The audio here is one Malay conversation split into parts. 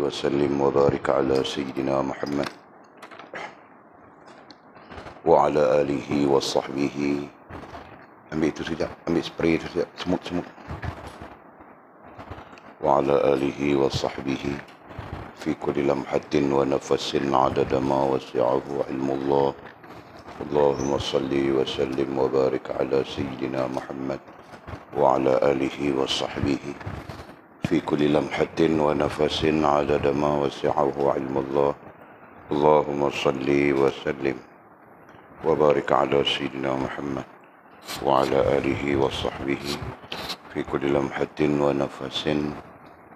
وسلم وبارك على سيدنا محمد وعلى آله وصحبه. Ambil itu sekejap, ambil spray itu sekejap, semut. وعلى آله وصحبه في كل لمحة ونفس عدد ما وسعه علم الله. اللهم صل وسلم وبارك على سيدنا محمد وعلى آله وصحبه في كل لمحة ونفس عدد ما وسعه علم الله. اللهم صل وسلم وبارك على سيدنا محمد وعلى آله وصحبه في كل لمحة ونفس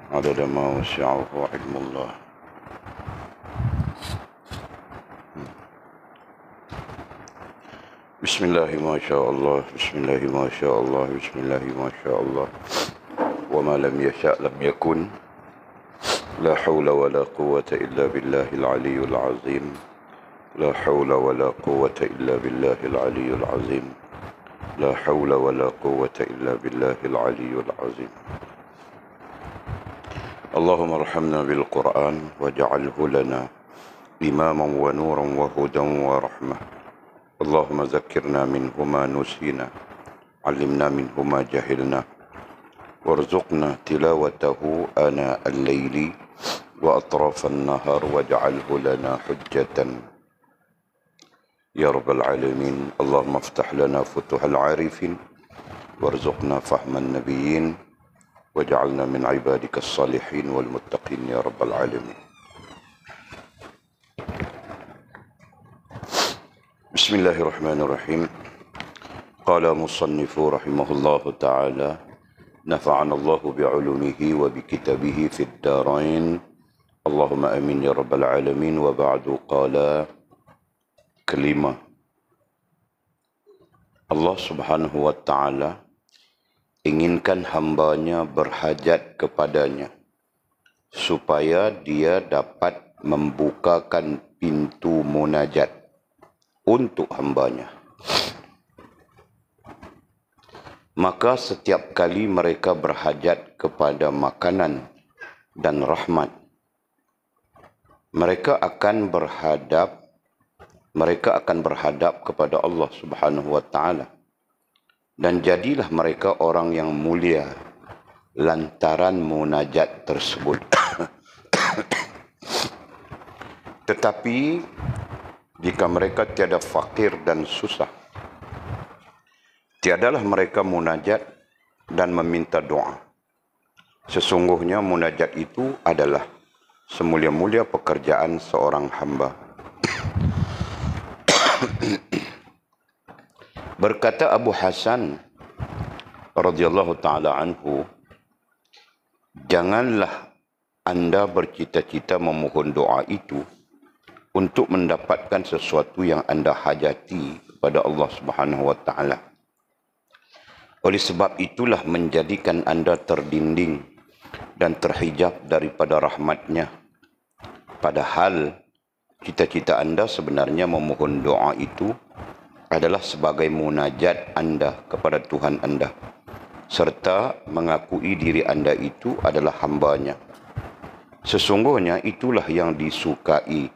عدد ما وسعه علم الله. بسم الله ما شاء الله، بسم الله ما شاء الله، بسم الله ما شاء الله، وما لم يشاء لم يكن. لا حول ولا قوة إلا بالله العلي العظيم. لا حول ولا قوة إلا بالله العلي العظيم. لا حول ولا قوة إلا بالله العلي العظيم. اللهم ارحمنا بالقرآن واجعله لنا إماما ونورا وهدى ورحمة. اللهم ذكرنا منه ما نسينا، علمنا منه ما جهلنا، وارزقنا تلاوته آناء الليل وأطراف النهار واجعله لنا حجة يا رب العالمين. اللهم افتح لنا فتوح العارفين وارزقنا فهم النبيين واجعلنا من عبادك الصالحين والمتقين يا رب العالمين. بسم الله الرحمن الرحيم. قال مصنف رحمه الله تعالى: نفعنا الله بعلومه وبكتابه في الدارين، اللهم آمين يا رب العالمين. وبعد، قال kelima, Allah subhanahu wa ta'ala inginkan hambanya berhajat kepadanya supaya dia dapat membukakan pintu munajat untuk hambanya. Maka setiap kali mereka berhajat kepada makanan dan rahmat, mereka akan berhadap kepada Allah subhanahu wa ta'ala. Dan jadilah mereka orang yang mulia lantaran munajat tersebut. Tetapi jika mereka tiada fakir dan susah, tiadalah mereka munajat dan meminta doa. Sesungguhnya munajat itu adalah semulia-mulia pekerjaan seorang hamba. Berkata Abu Hasan radhiyallahu ta'ala anhu, janganlah anda bercita-cita memohon doa itu untuk mendapatkan sesuatu yang anda hajati kepada Allah subhanahu wa ta'ala. Oleh sebab itulah menjadikan anda terdinding dan terhijab daripada rahmatnya. Padahal cita-cita anda sebenarnya memohon doa itu adalah sebagai munajat anda kepada Tuhan anda, serta mengakui diri anda itu adalah hambanya. Sesungguhnya itulah yang disukai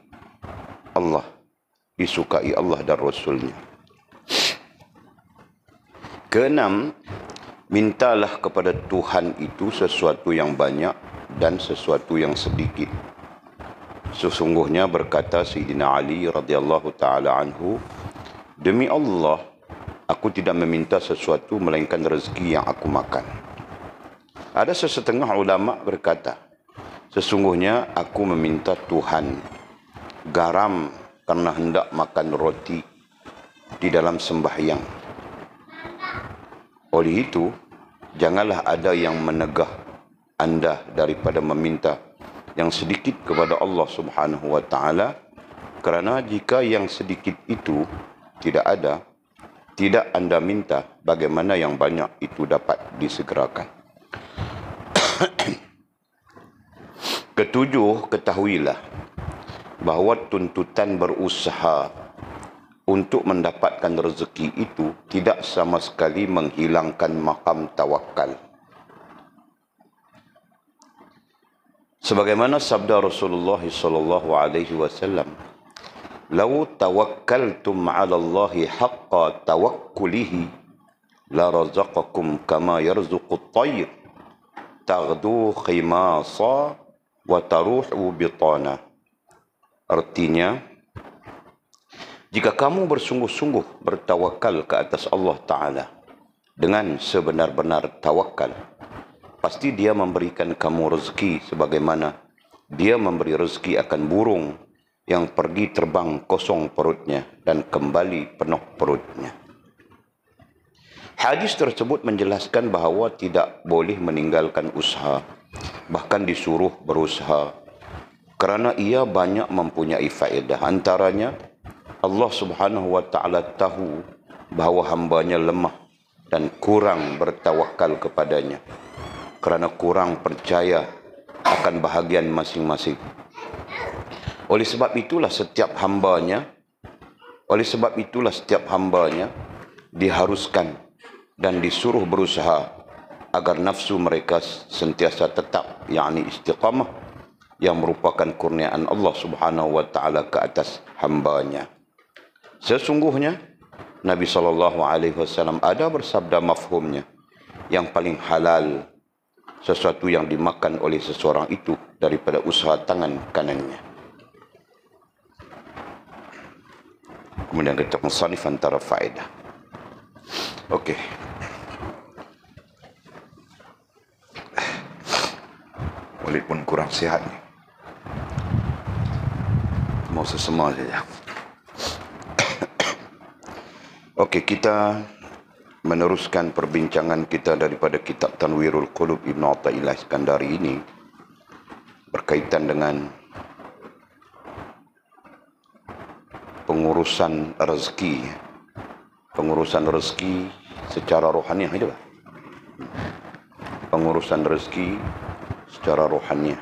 Allah dan Rasulnya. Keenam, mintalah kepada Tuhan itu sesuatu yang banyak dan sesuatu yang sedikit. Sesungguhnya berkata Sayyidina Ali radhiyallahu ta'ala anhu, demi Allah, aku tidak meminta sesuatu melainkan rezeki yang aku makan. Ada sesetengah ulama berkata, sesungguhnya aku meminta Tuhan garam karena hendak makan roti di dalam sembahyang. Oleh itu, janganlah ada yang menegah anda daripada meminta yang sedikit kepada Allah subhanahu wa ta'ala, kerana jika yang sedikit itu tidak ada, tidak anda minta, bagaimana yang banyak itu dapat disegerakan. Ketujuh, ketahuilah bahawa tuntutan berusaha untuk mendapatkan rezeki itu tidak sama sekali menghilangkan maqam tawakal. Sebagaimana sabda Rasulullah sallallahu alaihi wasallam, "Lau tawakkaltum 'ala Allahi haqqa tawakkulihi la razaqakum kama yarzuqu at-tayr taghdu khimasa wa taruhu bitana." Artinya, jika kamu bersungguh-sungguh bertawakal ke atas Allah Ta'ala dengan sebenar-benar tawakal, pasti Dia memberikan kamu rezeki sebagaimana Dia memberi rezeki akan burung yang pergi terbang kosong perutnya dan kembali penuh perutnya. Hadis tersebut menjelaskan bahawa tidak boleh meninggalkan usaha, bahkan disuruh berusaha, kerana ia banyak mempunyai faedah. Antaranya, Allah Subhanahu wa Ta'ala tahu bahawa hambanya lemah dan kurang bertawakal kepadanya, kerana kurang percaya akan bahagian masing-masing. Oleh sebab itulah setiap hambanya diharuskan dan disuruh berusaha agar nafsu mereka sentiasa tetap, yakni istiqamah, yang merupakan kurniaan Allah Subhanahu wa Ta'ala ke atas hambanya. Sesungguhnya Nabi SAW ada bersabda mafhumnya, yang paling halal sesuatu yang dimakan oleh seseorang itu daripada usaha tangan kanannya. Kemudian kita musannif antara faedah. Okey. Walid pun kurang sihat ni. Mau sesama saja. Okey, kita meneruskan perbincangan kita daripada kitab Tanwirul Qulub Ibn Athaillah Iskandari ini berkaitan dengan pengurusan rezeki. Pengurusan rezeki secara rohaniah, itu lah. Pengurusan rezeki secara rohaniah.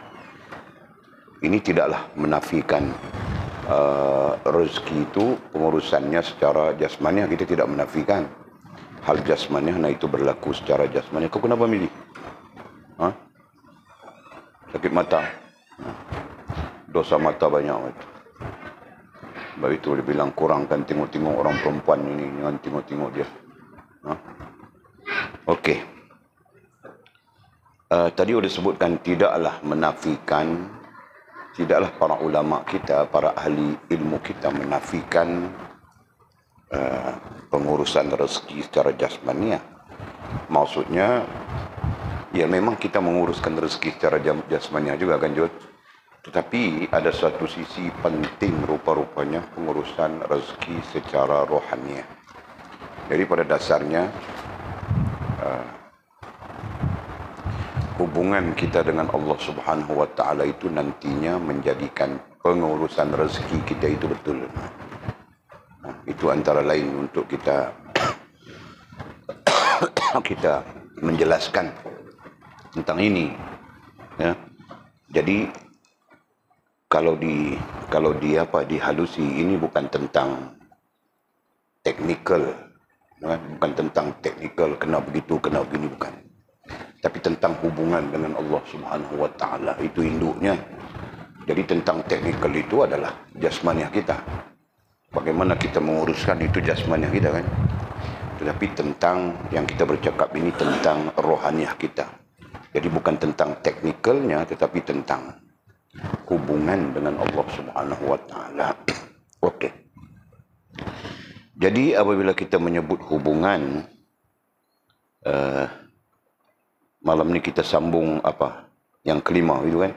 Ini tidaklah menafikan rezeki itu pengurusannya secara jasmaniah, kita tidak menafikan. Hal jasmaniah, nah itu berlaku secara jasmaniah. Kau kenapa milih? Ha? Sakit mata? Dosa mata banyak itu. Sebab itu dia bilang kurangkan tengok-tengok orang perempuan ini, jangan tengok-tengok dia. Ha? Okey. Tadi sudah disebutkan tidaklah menafikan, tidaklah para ulama kita, para ahli ilmu kita menafikan pengurusan rezeki secara jasmaniah. Maksudnya, ya memang kita menguruskan rezeki secara jasmaniah juga kan, Jod. Tetapi ada satu sisi penting rupa-rupanya pengurusan rezeki secara rohaniah. Jadi pada dasarnya hubungan kita dengan Allah Subhanahu wa Ta'ala itu nantinya menjadikan pengurusan rezeki kita itu betul. Itu antara lain untuk kita kita menjelaskan tentang ini, ya. Jadi kalau dihalusi, ini bukan tentang teknikal, bukan tentang teknikal kena begitu kena begini, bukan, tapi tentang hubungan dengan Allah Subhanahu wa Ta'ala, itu induknya. Jadi tentang teknikal itu adalah jasmaniah kita, bagaimana kita menguruskan itu jasmaniah kita kan. Tetapi tentang yang kita bercakap ini tentang rohaniah kita. Jadi bukan tentang teknikalnya, tetapi tentang hubungan dengan Allah Subhanahu wa Ta'ala. Okey. Jadi apabila kita menyebut hubungan, malam ni kita sambung apa? Yang kelima itu kan.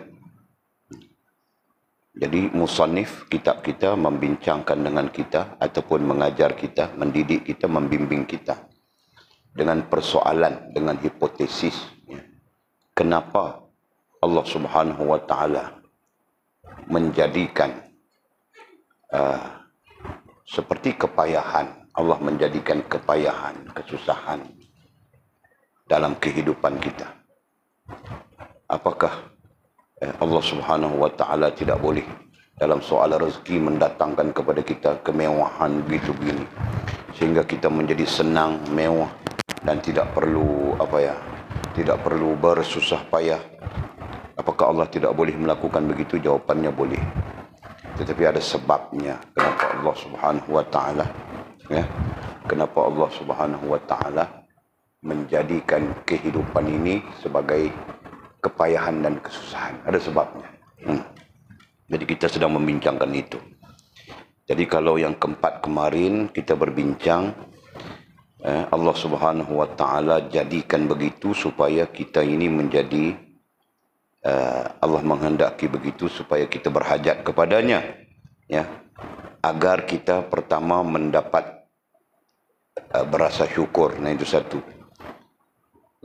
Jadi musannif kitab kita membincangkan dengan kita ataupun mengajar kita, mendidik kita, membimbing kita dengan persoalan, dengan hipotesis, ya. Kenapa Allah Subhanahu wa Ta'ala menjadikan seperti kepayahan, Allah menjadikan kepayahan, kesusahan dalam kehidupan kita. Apakah Allah Subhanahu wa Ta'ala tidak boleh dalam soal rezeki mendatangkan kepada kita kemewahan begitu begini sehingga kita menjadi senang, mewah dan tidak perlu tidak perlu bersusah payah Apakah Allah tidak boleh melakukan begitu? Jawapannya boleh. Tetapi ada sebabnya kenapa Allah Subhanahu wa taala kenapa Allah Subhanahu wa taala menjadikan kehidupan ini sebagai kepayahan dan kesusahan. Ada sebabnya. Jadi kita sedang membincangkan itu. Jadi kalau yang keempat kemarin kita berbincang Allah Subhanahu wa taala jadikan begitu supaya kita ini menjadi Allah menghendaki begitu supaya kita berhajat kepadanya, ya, agar kita pertama mendapat berasa syukur. Nah, itu satu.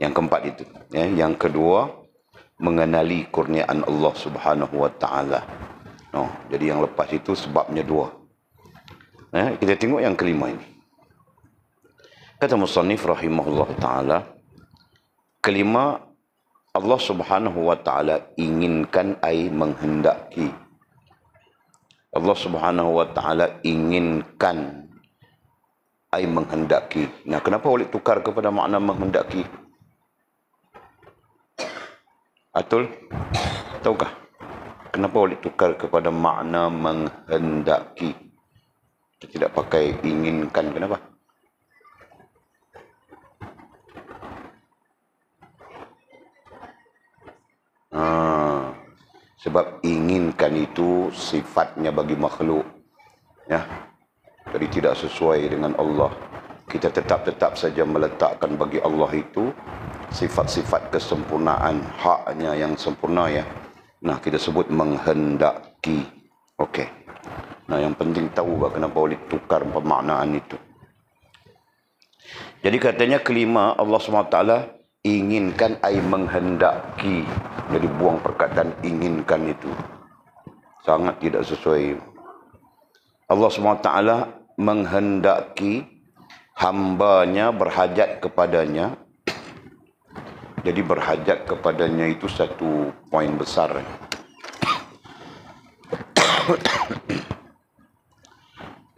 Yang keempat itu, ya. Yang kedua, mengenali kurniaan Allah Subhanahu wa taala. Jadi yang lepas itu sebabnya dua. Kita tengok yang kelima ini. Kata musannif rahimahullah taala, kelima, Allah Subhanahu wa taala inginkan ai menghendaki. Allah Subhanahu wa taala inginkan ai menghendaki. Nah, kenapa boleh tukar kepada makna menghendaki? Atul? Tahukah? Kenapa boleh tukar kepada makna menghendaki? Kita tidak pakai inginkan. Kenapa? Sebab inginkan itu sifatnya bagi makhluk, ya. Jadi tidak sesuai dengan Allah. Kita tetap saja meletakkan bagi Allah itu sifat-sifat kesempurnaan, haknya yang sempurna, ya. Nah, kita sebut menghendaki. Okey. Nah, yang penting tahu kenapa boleh tukar pemaknaan itu. Jadi katanya kelima, Allah SWT inginkan ai menghendaki. Jadi buang perkataan inginkan itu. Sangat tidak sesuai. Allah SWT menghendaki hambanya berhajat kepadanya. Jadi berhajat kepadanya itu satu poin besar.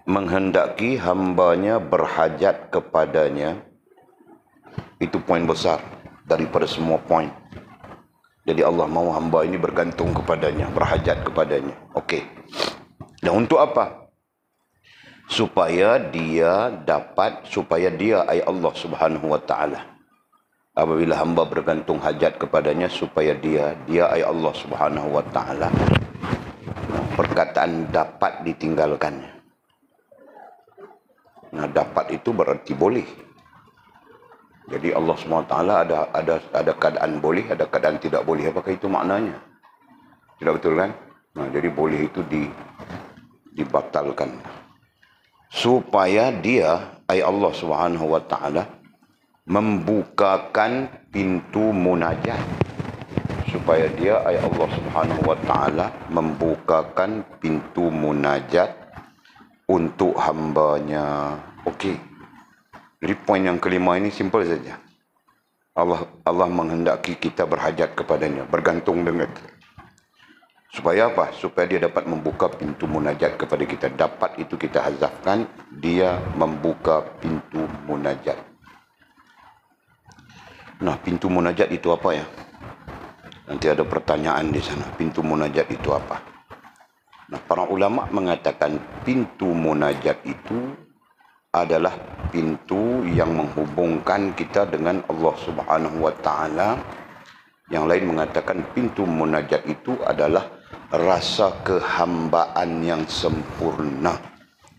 Menghendaki hambanya berhajat kepadanya, itu poin besar daripada semua poin. Jadi Allah mahu hamba ini bergantung kepadanya, berhajat kepadanya. Okey. Dan untuk apa? Supaya dia ai Allah Subhanahu wa taala. Apabila hamba bergantung hajat kepadanya, supaya dia ai Allah Subhanahu wa taala, perkataan dapat ditinggalkannya. Nah, dapat itu berarti boleh. Jadi Allah SWT ada keadaan boleh, ada keadaan tidak boleh. Apakah itu maknanya? Tidak betul, kan? Nah, jadi boleh itu dibatalkan. Supaya dia, ai Allah Subhanahu wa taala, membukakan pintu munajat. Supaya dia, ai Allah Subhanahu wa taala, membukakan pintu munajat untuk hambanya. Okey. Jadi poin yang kelima ini simple saja. Allah menghendaki kita berhajat kepadanya, bergantung dengan. Supaya apa? Supaya dia dapat membuka pintu munajat kepada kita. Dapat itu kita hazafkan, dia membuka pintu munajat. Nah, pintu munajat itu apa, ya? Nanti ada pertanyaan di sana. Pintu munajat itu apa? Nah, para ulama mengatakan pintu munajat itu adalah pintu yang menghubungkan kita dengan Allah Subhanahu wa taala. Yang lain mengatakan pintu munajat itu adalah rasa kehambaan yang sempurna.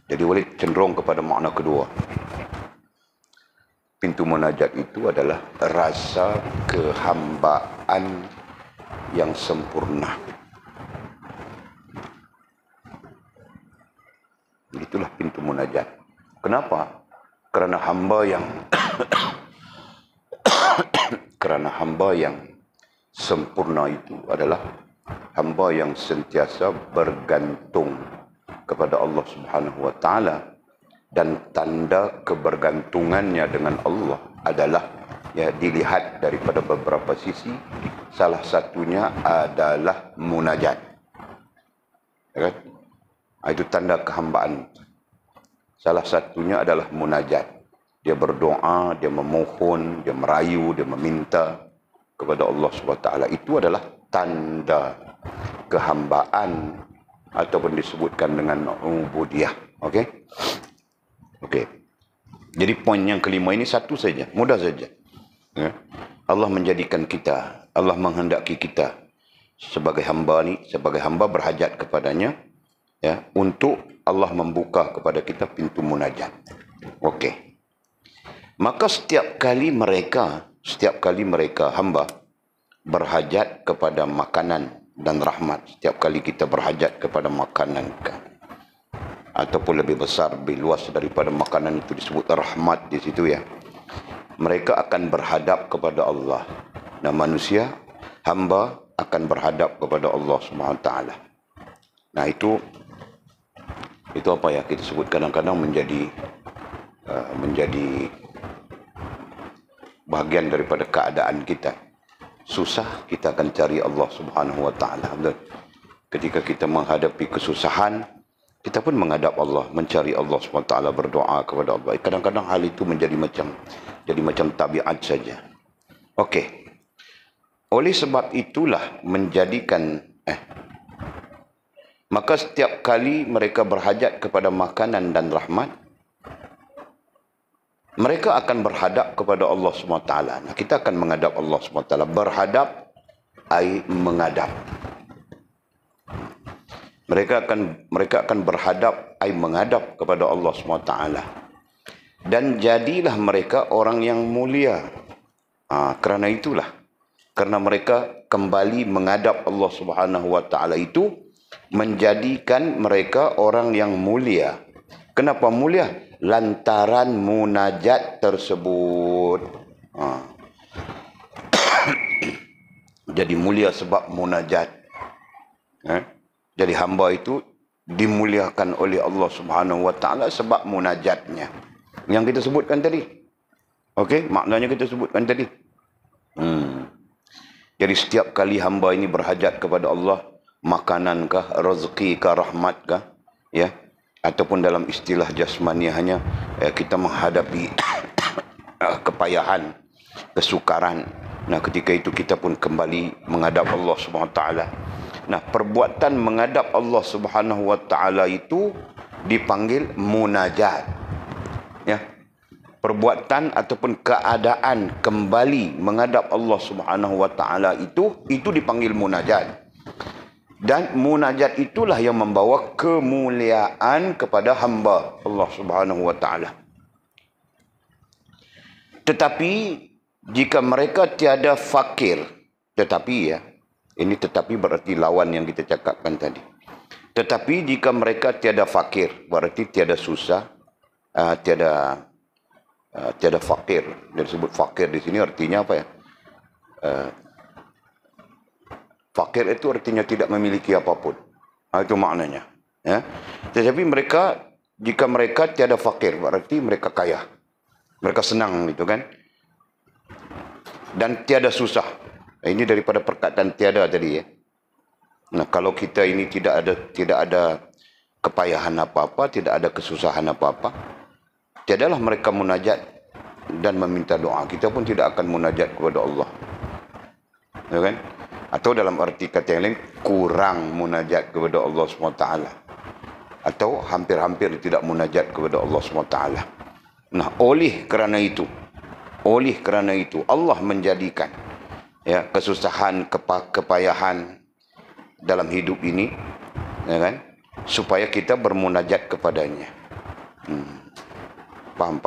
Jadi boleh cenderung kepada makna kedua. Pintu munajat itu adalah rasa kehambaan yang sempurna. Itulah pintu munajat. Kenapa? Kerana hamba yang sempurna itu adalah hamba yang sentiasa bergantung kepada Allah Subhanahu wa taala, dan tanda kebergantungannya dengan Allah adalah, ya, dilihat daripada beberapa sisi. Salah satunya adalah munajat. Ya kan? Itu tanda kehambaan. Salah satunya adalah munajat. Dia berdoa, dia memohon, dia merayu, dia meminta kepada Allah SWT. Itu adalah tanda kehambaan ataupun disebutkan dengan ubudiyah. Okey? Okey. Jadi poin yang kelima ini satu saja, mudah saja. Ya. Allah menjadikan kita, Allah menghendaki kita sebagai hamba ni, sebagai hamba berhajat kepadanya, ya, untuk Allah membuka kepada kita pintu munajat. Okey. Maka setiap kali mereka hamba berhajat kepada makanan dan rahmat, setiap kali kita berhajat kepada makanan ataupun lebih besar, lebih luas daripada makanan itu disebut rahmat di situ, ya, mereka akan berhadap kepada Allah. Dan manusia, hamba akan berhadap kepada Allah SWT. Nah, itu apa ya kita sebut kadang-kadang menjadi bahagian daripada keadaan kita. Susah, kita akan cari Allah Subhanahu Wa Taala. Ketika kita menghadapi kesusahan, kita pun menghadap Allah, mencari Allah Subhanahu Wa Taala, berdoa kepada Allah. Kadang-kadang hal itu menjadi macam tabiat saja. Okey. Oleh sebab itulah maka setiap kali mereka berhajat kepada makanan dan rahmat, mereka akan berhadap kepada Allah SWT. Nah, kita akan menghadap Allah SWT. Berhadap, ai menghadap. Mereka akan berhadap, ai menghadap kepada Allah SWT. Dan jadilah mereka orang yang mulia. Kerana itulah, karena mereka kembali menghadap Allah Subhanahu Wa Taala itu menjadikan mereka orang yang mulia. Kenapa mulia? Lantaran munajat tersebut. Jadi mulia sebab munajat. Jadi hamba itu dimuliakan oleh Allah Subhanahu Wa Taala sebab munajatnya. Yang kita sebutkan tadi. Okey, maknanya kita sebutkan tadi. Jadi setiap kali hamba ini berhajat kepada Allah, makanankah, rezekikah, rahmatkah, ya, ataupun dalam istilah jasmaniahnya, kita menghadapi kepayahan, kesukaran. Nah, ketika itu kita pun kembali menghadap Allah Subhanahu Wa Taala. Nah, perbuatan menghadap Allah Subhanahu Wa Taala itu dipanggil munajat. Ya. Perbuatan ataupun keadaan kembali menghadap Allah Subhanahu Wa Taala itu dipanggil munajat. Dan munajat itulah yang membawa kemuliaan kepada hamba Allah Subhanahu Wa Taala. Tetapi jika mereka tiada fakir, ini tetapi berarti lawan yang kita cakapkan tadi. Tetapi jika mereka tiada fakir, berarti tiada susah, tiada fakir. Dia disebut fakir di sini artinya apa ya? Fakir itu artinya tidak memiliki apapun. Itu maknanya. Ya. Tetapi jika mereka tiada fakir, berarti mereka kaya. Mereka senang gitu kan. Dan tiada susah. Ini daripada perkataan tiada tadi ya. Nah, kalau kita ini tidak ada kepayahan apa-apa, tidak ada kesusahan apa-apa, tiadalah mereka munajat dan meminta doa. Kita pun tidak akan munajat kepada Allah. Ya kan? Atau dalam arti kata yang lain, kurang munajat kepada Allah SWT. Atau hampir-hampir tidak munajat kepada Allah SWT. Nah, oleh kerana itu, Allah menjadikan ya, kesusahan, kepayahan dalam hidup ini, ya kan, supaya kita bermunajat kepadanya. Faham.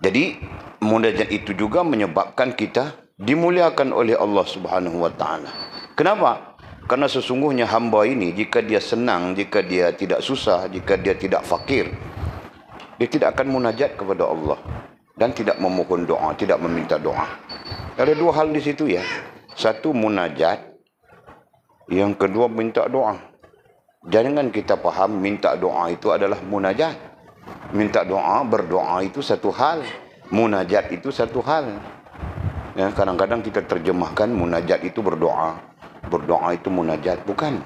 Jadi, munajat itu juga menyebabkan kita dimuliakan oleh Allah Subhanahu Wa Taala. Kenapa? Karena sesungguhnya hamba ini, jika dia senang, jika dia tidak susah, jika dia tidak fakir, dia tidak akan munajat kepada Allah dan tidak memohon doa, tidak meminta doa. Ada dua hal di situ ya. Satu munajat, yang kedua minta doa. Jangan kita faham minta doa itu adalah munajat. Minta doa, berdoa itu satu hal, munajat itu satu hal. Ya, kadang-kadang kita terjemahkan munajat itu berdoa, berdoa itu munajat. Bukan.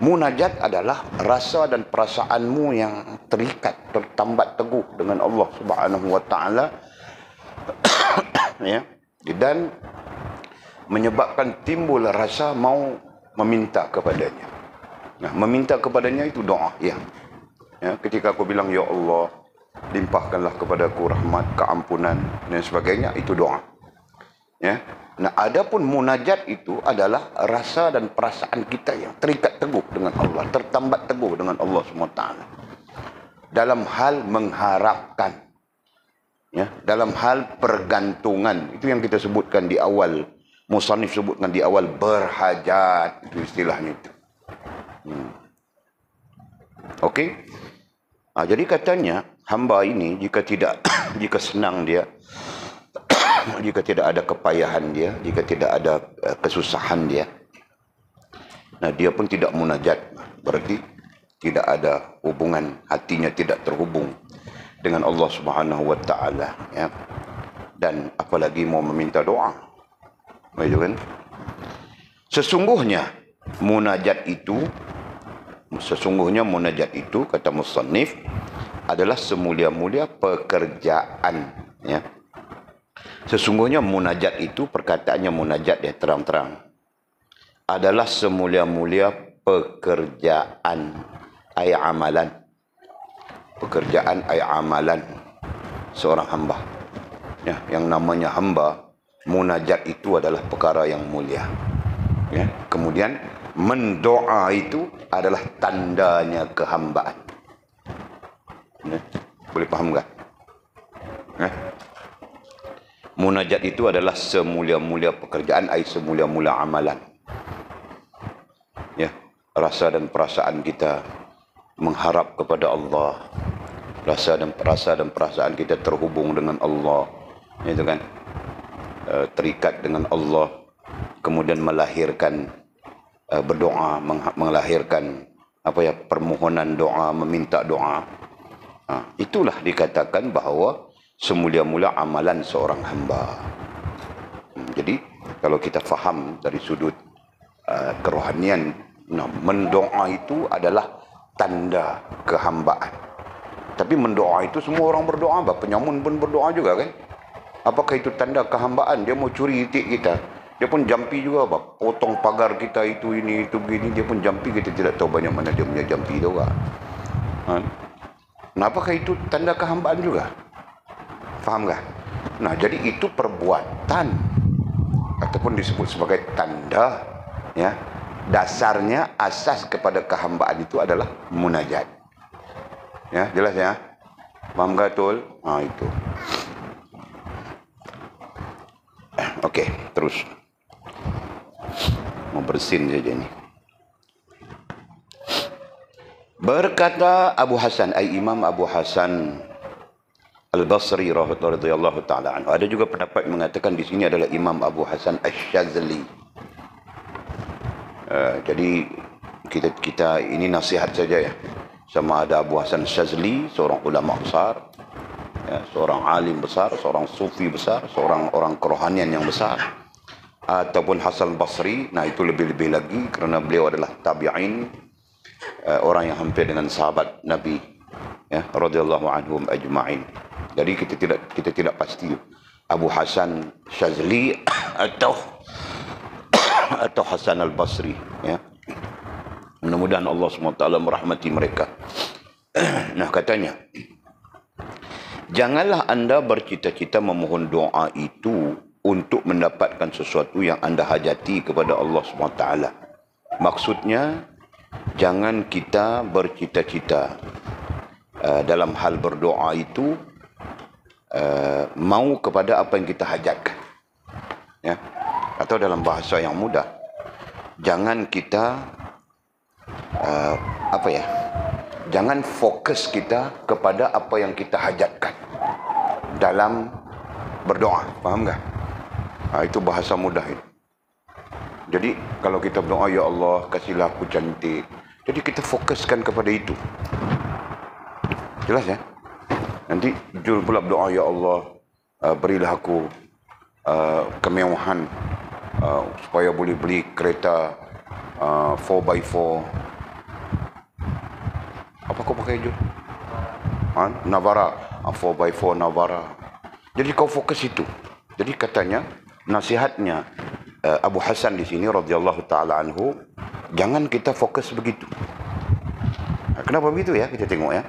Munajat adalah rasa dan perasaanmu yang terikat, tertambat teguh dengan Allah Subhanahu Wa Taala. Ya. Dan menyebabkan timbul rasa mau meminta kepadanya. Nah, meminta kepadanya itu doa, ya. Ketika aku bilang, ya Allah, limpahkanlah kepadaku rahmat, keampunan dan sebagainya, itu doa. Ya. Nah, adapun munajat itu adalah rasa dan perasaan kita yang terikat teguh dengan Allah, tertambat teguh dengan Allah SWT. Dalam hal mengharapkan, ya, dalam hal pergantungan, itu yang kita sebutkan di awal, musannif sebutkan di awal, berhajat, itu istilahnya itu. Okey. Jadi katanya hamba ini jika senang dia, jika tidak ada kepayahan dia, jika tidak ada kesusahan dia, nah dia pun tidak munajat, berarti tidak ada hubungan, hatinya tidak terhubung dengan Allah Subhanahu wa taala, ya. Dan apalagi mau meminta doa. Begitu kan? Sesungguhnya munajat itu, kata musannif, adalah semulia-mulia pekerjaan, ya. Sesungguhnya munajat itu, perkataannya munajat, ya, terang-terang, adalah semulia-mulia pekerjaan, ay amalan. Pekerjaan ay amalan seorang hamba. Ya, yang namanya hamba, munajat itu adalah perkara yang mulia. Ya, kemudian mendoa itu adalah tandanya kehambaan. Ya, boleh faham tak? Ya. Munajat itu adalah semulia-mulia pekerjaan, ay semulia-mulia amalan. Ya, rasa dan perasaan kita mengharap kepada Allah, rasa dan perasaan kita terhubung dengan Allah, itu kan, terikat dengan Allah, kemudian melahirkan berdoa, melahirkan permohonan doa, meminta doa. Itulah dikatakan bahawa semulia-mulia amalan seorang hamba. Jadi kalau kita faham dari sudut kerohanian, mendoa itu adalah tanda kehambaan. Tapi mendoa itu semua orang berdoa, penyamun pun berdoa juga kan. Apakah itu tanda kehambaan? Dia mau curi itik kita, dia pun jampi juga, potong pagar kita, itu ini itu begini, dia pun jampi, kita tidak tahu banyak mana dia punya jampi itu kan. Nah, apakah itu tanda kehambaan juga? Faham tak? Nah, jadi itu perbuatan ataupun disebut sebagai tanda, ya. Dasarnya, asas kepada kehambaan itu adalah munajat. Ya, jelas ya? Faham tak betul? Itu. Okey, terus. Mau bersin saja ni. Berkata Abu Hasan, Imam Abu Hasan Al-Basri radhiyallahu taala anhu. Ada juga pendapat mengatakan di sini adalah Imam Abu Hasan Asy-Syadzili. Jadi kita ini nasihat saja, ya. Sama ada Abu Hasan Asy-Syadzili, seorang ulama besar, ya, seorang alim besar, seorang sufi besar, seorang orang kerohanian yang besar, ataupun Hasan Basri. Nah, itu lebih-lebih lagi kerana beliau adalah tabi'in, orang yang hampir dengan sahabat Nabi, ya, radhiyallahu anhum ajma'in. Jadi kita tidak pasti Abu Hasan Syadzili atau Hasan Al-Basri, ya. Mudah-mudahan Allah SWT merahmati mereka. Nah, katanya, janganlah anda bercita-cita memohon doa itu untuk mendapatkan sesuatu yang anda hajati kepada Allah SWT. Maksudnya, jangan kita bercita-cita dalam hal berdoa itu mau kepada apa yang kita hajatkan, ya. Atau dalam bahasa yang mudah, jangan kita jangan fokus kita kepada apa yang kita hajatkan dalam berdoa. Faham tak? Itu bahasa mudah itu. Jadi kalau kita berdoa, ya Allah kasihlah aku cantik, jadi kita fokuskan kepada itu. Jelas ya? Nanti jul pula berdoa, ya Allah berilah aku kemewahan supaya boleh beli kereta 4x4. Apa kau pakai Jul? Navara, 4x4 Navara. Jadi kau fokus itu. Jadi katanya, nasihatnya, Abu Hasan di sini radhiyallahu taala anhu, jangan kita fokus begitu. Kenapa begitu ya? Kita tengok ya.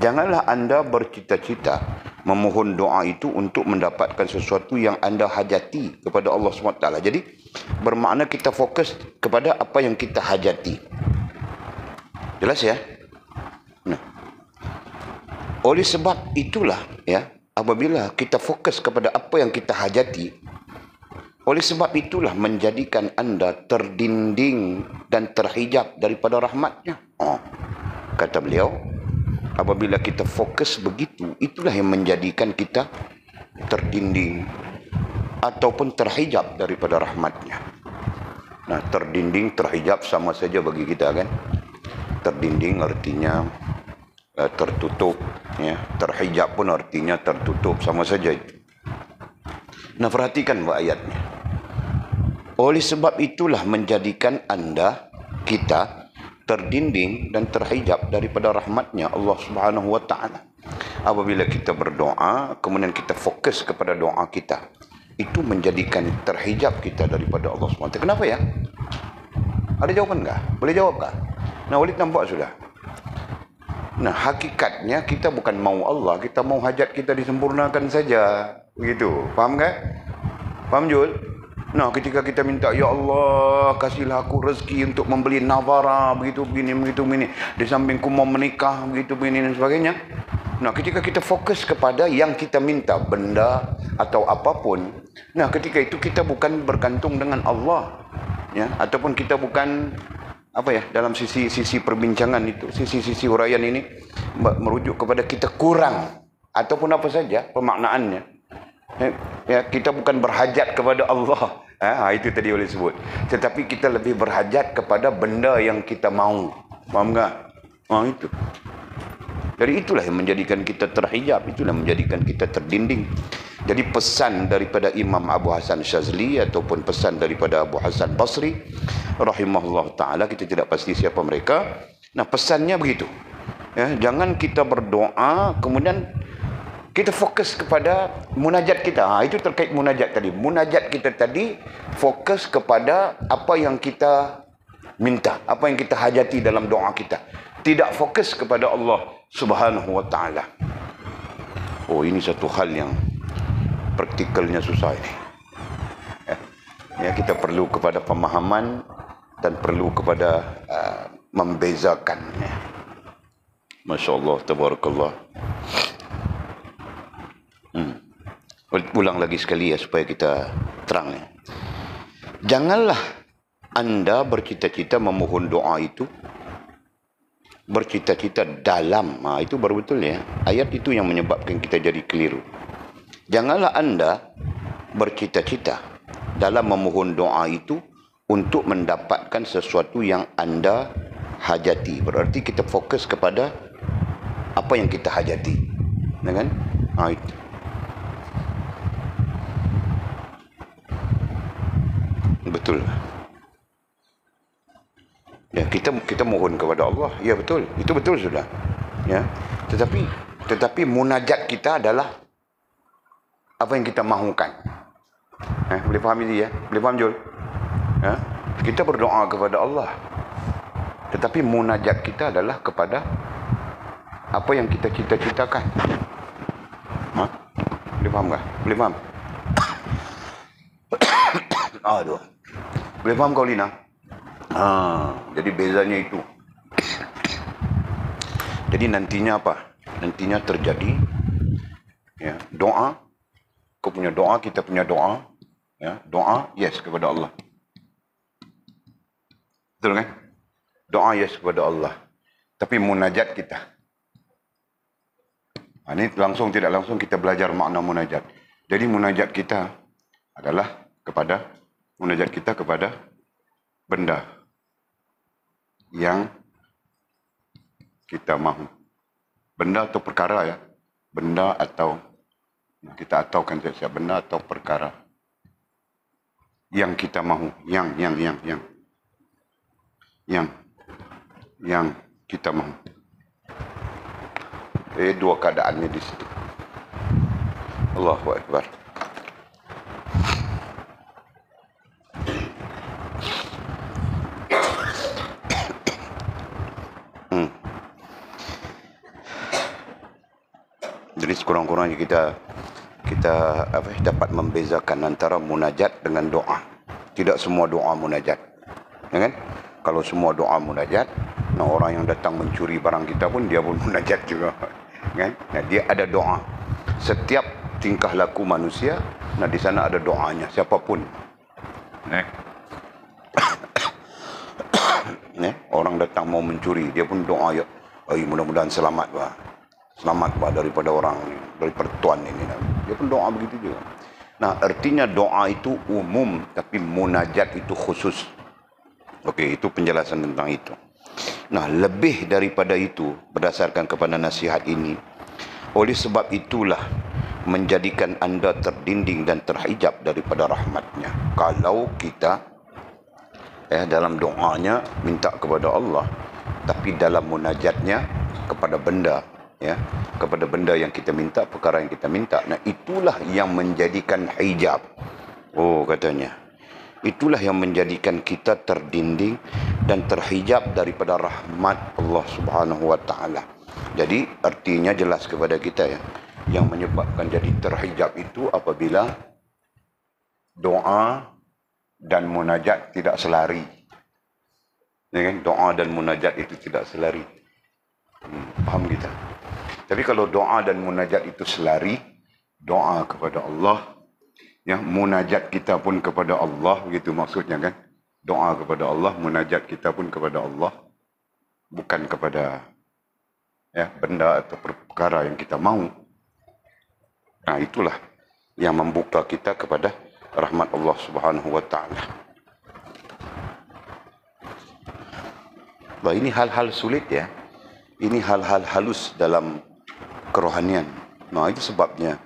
Janganlah anda bercita-cita memohon doa itu untuk mendapatkan sesuatu yang anda hajati kepada Allah SWT. Jadi bermakna kita fokus kepada apa yang kita hajati. Jelas ya? Nah, oleh sebab itulah ya, apabila kita fokus kepada apa yang kita hajati, oleh sebab itulah menjadikan anda terdinding dan terhijab daripada rahmatnya. Kata beliau, apabila kita fokus begitu, itulah yang menjadikan kita terdinding ataupun terhijab daripada rahmatnya. Nah, terdinding, terhijab sama saja bagi kita kan. Terdinding artinya tertutup, ya. Terhijab pun artinya tertutup, sama saja itu. Nah, perhatikan ayatnya. Oleh sebab itulah menjadikan anda, kita, terdinding dan terhijab daripada rahmatnya Allah Subhanahu wa ta'ala. Apabila kita berdoa, kemudian kita fokus kepada doa kita, itu menjadikan terhijab kita daripada Allah SWT. Kenapa ya? Ada jawapan kah? Boleh jawab kah? Nah, Walid nampak sudah. Nah, hakikatnya kita bukan mau Allah, kita mau hajat kita disempurnakan saja. Begitu. Faham kan? Faham Jul? Nah, ketika kita minta, ya Allah, kasihlah aku rezeki untuk membeli navara, begitu begini. Di sampingku mau menikah, begitu begini dan sebagainya. Nah, ketika kita fokus kepada yang kita minta, benda atau apapun, nah, ketika itu kita bukan bergantung dengan Allah, ya, ataupun kita bukan dalam sisi perbincangan itu, sisi huraian ini merujuk kepada kita kurang ataupun apa saja pemaknaannya. Ya, kita bukan berhajat kepada Allah. Itu tadi boleh sebut. Tetapi kita lebih berhajat kepada benda yang kita mahu. Faham tak? Itu. Dari itulah yang menjadikan kita terhijab, itulah yang menjadikan kita terdinding. Jadi pesan daripada Imam Abu Hasan Syazli ataupun pesan daripada Abu Hasan Basri rahimahullah ta'ala, kita tidak pasti siapa mereka. Nah, pesannya begitu. Ya, jangan kita berdoa kemudian kita fokus kepada munajat kita. Itu terkait munajat tadi. Munajat kita tadi fokus kepada apa yang kita minta, apa yang kita hajati dalam doa kita. Tidak fokus kepada Allah Subhanahu wa ta'ala. Ini satu hal yang praktikalnya susah ini. Ya, kita perlu kepada pemahaman dan perlu kepada membezakan. Masya Allah, tabarakallah. Ulang lagi sekali ya supaya kita terang ya. Janganlah anda bercita-cita memohon doa itu, bercita-cita dalam, itu baru betul ya. Ayat itu yang menyebabkan kita jadi keliru. Janganlah anda bercita-cita dalam memohon doa itu untuk mendapatkan sesuatu yang anda hajati. Berarti kita fokus kepada apa yang kita hajati. Kan? Itu. Betul. Ya, kita mohon kepada Allah. Ya, betul. Itu betul sudah. Ya. Tetapi munajat kita adalah apa yang kita mahukan. Boleh faham ini ya? Boleh faham Jul? Ya. Kita berdoa kepada Allah. Tetapi munajat kita adalah kepada apa yang kita cita-citakan. Boleh faham tak? Boleh faham? Aduh. Boleh faham kau Lina? Jadi bezanya itu. Jadi nantinya apa? Nantinya terjadi ya, doa. Kau punya doa, kita punya doa. Ya, doa yes kepada Allah. Betul kan? Doa yes kepada Allah. Tapi munajat kita. Ini langsung tidak langsung kita belajar makna munajat. Jadi munajat kita adalah kepada munajat kita kepada benda yang kita mahu. Benda atau perkara ya. Benda atau kita ataukan siap benda atau perkara yang kita mahu. Yang kita mahu. Dua keadaannya di situ. Allahu Akbar. least kurang-kurangnya kita dapat membezakan antara munajat dengan doa. Tidak semua doa munajat, ya kan? Kalau semua doa munajat, nah orang yang datang mencuri barang kita pun dia pun munajat juga, kan? Nah, dia ada doa. Setiap tingkah laku manusia, nah di sana ada doanya siapapun. Orang datang mau mencuri, dia pun doa, ya, mudah-mudahan selamat bah. Selamat bah daripada orang ni, daripada tuan ini. Dia pun doa begitu juga. Nah, artinya doa itu umum, tapi munajat itu khusus. Okey, itu penjelasan tentang itu. Nah, lebih daripada itu, berdasarkan kepada nasihat ini, oleh sebab itulah menjadikan anda terdinding dan terhijab daripada rahmatnya. Kalau kita dalam doanya minta kepada Allah, tapi dalam munajatnya kepada benda, kepada benda yang kita minta, perkara yang kita minta. Nah, itulah yang menjadikan hijab. Katanya, itulah yang menjadikan kita terdinding dan terhijab daripada rahmat Allah Subhanahu wa taala. Jadi artinya jelas kepada kita, ya, yang menyebabkan jadi terhijab itu apabila doa dan munajat tidak selari. Ya kan? Doa dan munajat itu tidak selari. Faham kita? Tapi kalau doa dan munajat itu selari, doa kepada Allah, ya, munajat kita pun kepada Allah, begitu maksudnya kan? Doa kepada Allah, munajat kita pun kepada Allah, bukan kepada benda atau perkara yang kita mahu. Nah, itulah yang membuka kita kepada rahmat Allah Subhanahu wa taala. Ini hal-hal sulit, ya. Ini hal-hal halus dalam kerohanian. Nah, itu sebabnya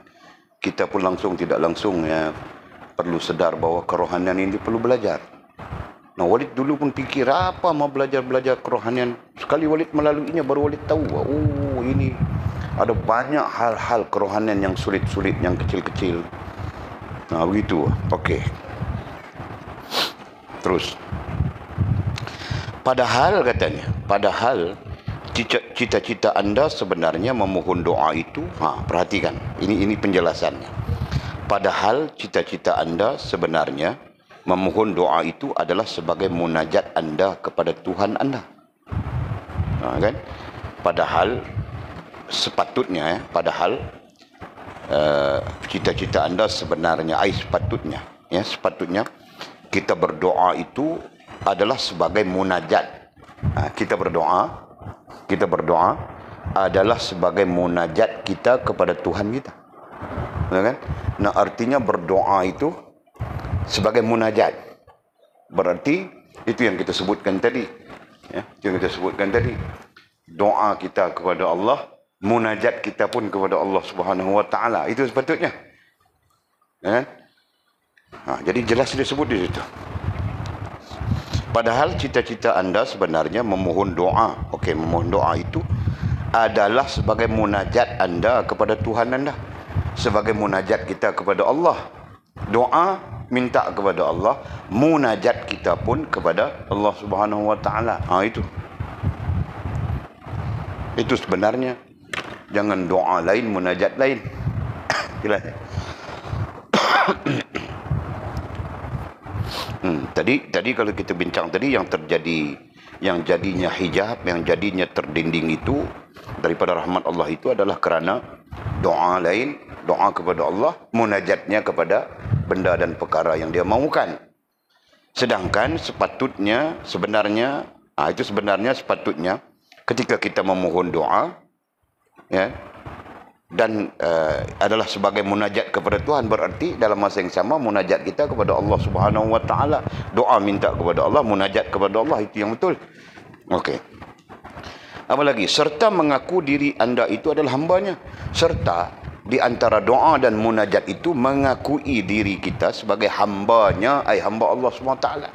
kita pun langsung tidak langsung, ya, perlu sedar bahawa kerohanian ini perlu belajar. Nah, Walid dulu pun fikir apa mau belajar kerohanian. Sekali Walid melaluinya baru Walid tahu, ini ada banyak hal-hal kerohanian yang sulit-sulit, yang kecil-kecil. Nah, begitu. Okey. Terus. Padahal katanya, cita-cita anda sebenarnya memohon doa itu, perhatikan, ini penjelasannya. Padahal cita-cita anda sebenarnya memohon doa itu adalah sebagai munajat anda kepada Tuhan anda. Kan? Padahal sepatutnya, cita-cita anda sebenarnya, sepatutnya kita berdoa itu adalah sebagai munajat. Kita berdoa adalah sebagai munajat kita kepada Tuhan kita. Kan? Nah, artinya berdoa itu sebagai munajat. Berarti itu yang kita sebutkan tadi. Doa kita kepada Allah, munajat kita pun kepada Allah Subhanahu wa taala. Itu sepatutnya. Jadi jelas disebut di situ. Padahal cita-cita anda sebenarnya memohon doa. Memohon doa itu adalah sebagai munajat anda kepada Tuhan anda. Sebagai munajat kita kepada Allah. Doa minta kepada Allah, munajat kita pun kepada Allah Subhanahu wa taala. Itu sebenarnya. Jangan doa lain, munajat lain. Jelas. Tadi kalau kita bincang tadi, yang jadinya hijab, yang jadinya terdinding itu daripada rahmat Allah itu adalah kerana doa lain, doa kepada Allah, munajatnya kepada benda dan perkara yang dia mahukan. Sedangkan sepatutnya ketika kita memohon doa, ya, dan adalah sebagai munajat kepada Tuhan, berarti dalam masa yang sama munajat kita kepada Allah Subhanahu wa taala. Doa minta kepada Allah, munajat kepada Allah, itu yang betul. Okey. Apa lagi? Serta mengaku diri anda itu adalah hambanya. Serta di antara doa dan munajat itu mengakui diri kita sebagai hambanya, hamba Allah Subhanahu wa taala.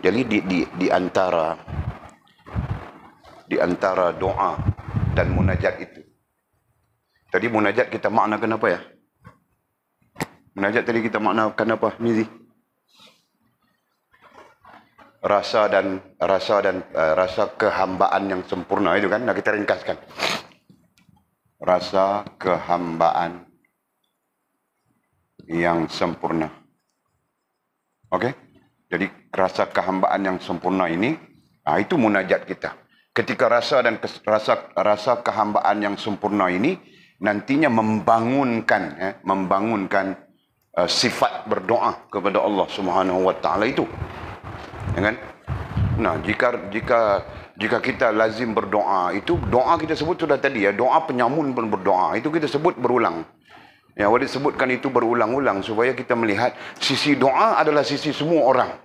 Jadi di antara doa dan munajat itu. Tadi munajat kita maknakan apa, ya? Munajat tadi kita maknakan apa, Mizi? Rasa kehambaan yang sempurna itu kan. Nah, kita ringkaskan. rasa kehambaan yang sempurna. Okey? Jadi rasa kehambaan yang sempurna ini, itu munajat kita. Ketika rasa kehambaan yang sempurna ini nantinya membangunkan sifat berdoa kepada Allah Subhanahu Wa Taala itu. Ya kan? Nah, jika kita lazim berdoa, itu doa kita sebut sudah tadi ya, doa penyamun pun berdoa. Itu kita sebut berulang. Ya, wali sebutkan itu berulang-ulang supaya kita melihat sisi doa adalah sisi semua orang.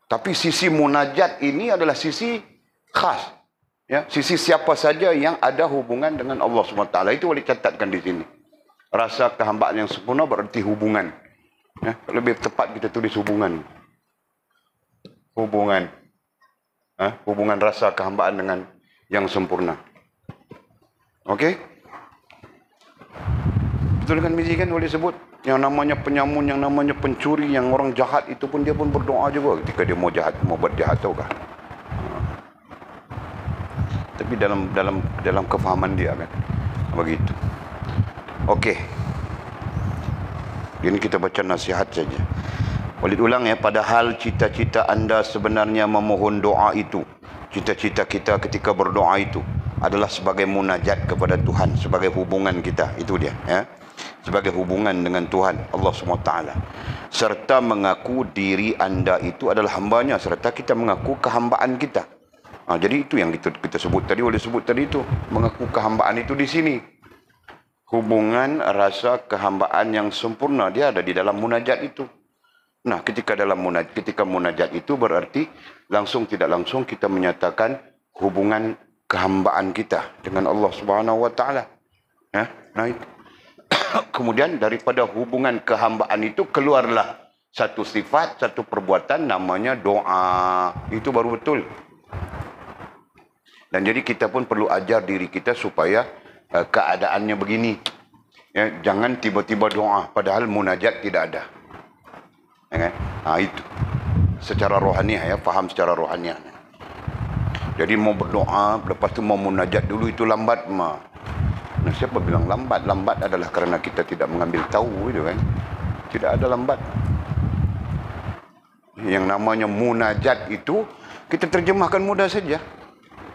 Tapi sisi munajat ini adalah sisi khas. Ya, sisi siapa saja yang ada hubungan dengan Allah SWT. Itu wali catatkan di sini. Rasa kehambaan yang sempurna berarti hubungan. Ya, lebih tepat kita tulis hubungan. Hubungan rasa kehambaan dengan yang sempurna. Okey? Betul kan Mizi kan boleh sebut yang namanya penyamun, yang namanya pencuri, yang orang jahat itu pun dia pun berdoa juga ketika dia mau buat jahat, tahukah? Tapi dalam kefahaman dia kan begitu. Okey. Ini kita baca nasihat saja. Walid ulang ya, padahal cita-cita anda sebenarnya memohon doa itu, cita-cita kita ketika berdoa itu adalah sebagai munajat kepada Tuhan, sebagai hubungan kita, itu dia ya, sebagai hubungan dengan Tuhan Allah SWT, serta mengaku diri anda itu adalah hambanya, serta kita mengaku kehambaan kita. Jadi itu yang kita sebut tadi, boleh sebut tadi itu, mengaku kehambaan itu di sini. Hubungan rasa kehambaan yang sempurna dia ada di dalam munajat itu. Nah, ketika munajat itu berarti langsung tidak langsung kita menyatakan hubungan kehambaan kita dengan Allah Subhanahu Wa Taala. Ya, nah itu. Kemudian daripada hubungan kehambaan itu keluarlah satu sifat, satu perbuatan namanya doa. Itu baru betul. Dan jadi kita pun perlu ajar diri kita supaya keadaannya begini. Ya, jangan tiba-tiba doa padahal munajat tidak ada. Ya kan? Itu secara rohaniah ya, faham secara rohaniah. Jadi mau berdoa, lepas tu mau munajat dulu, itu lambat mah. Nah, siapa bilang lambat? Lambat adalah kerana kita tidak mengambil tahu itu kan. Tidak ada lambat. Yang namanya munajat itu kita terjemahkan mudah saja.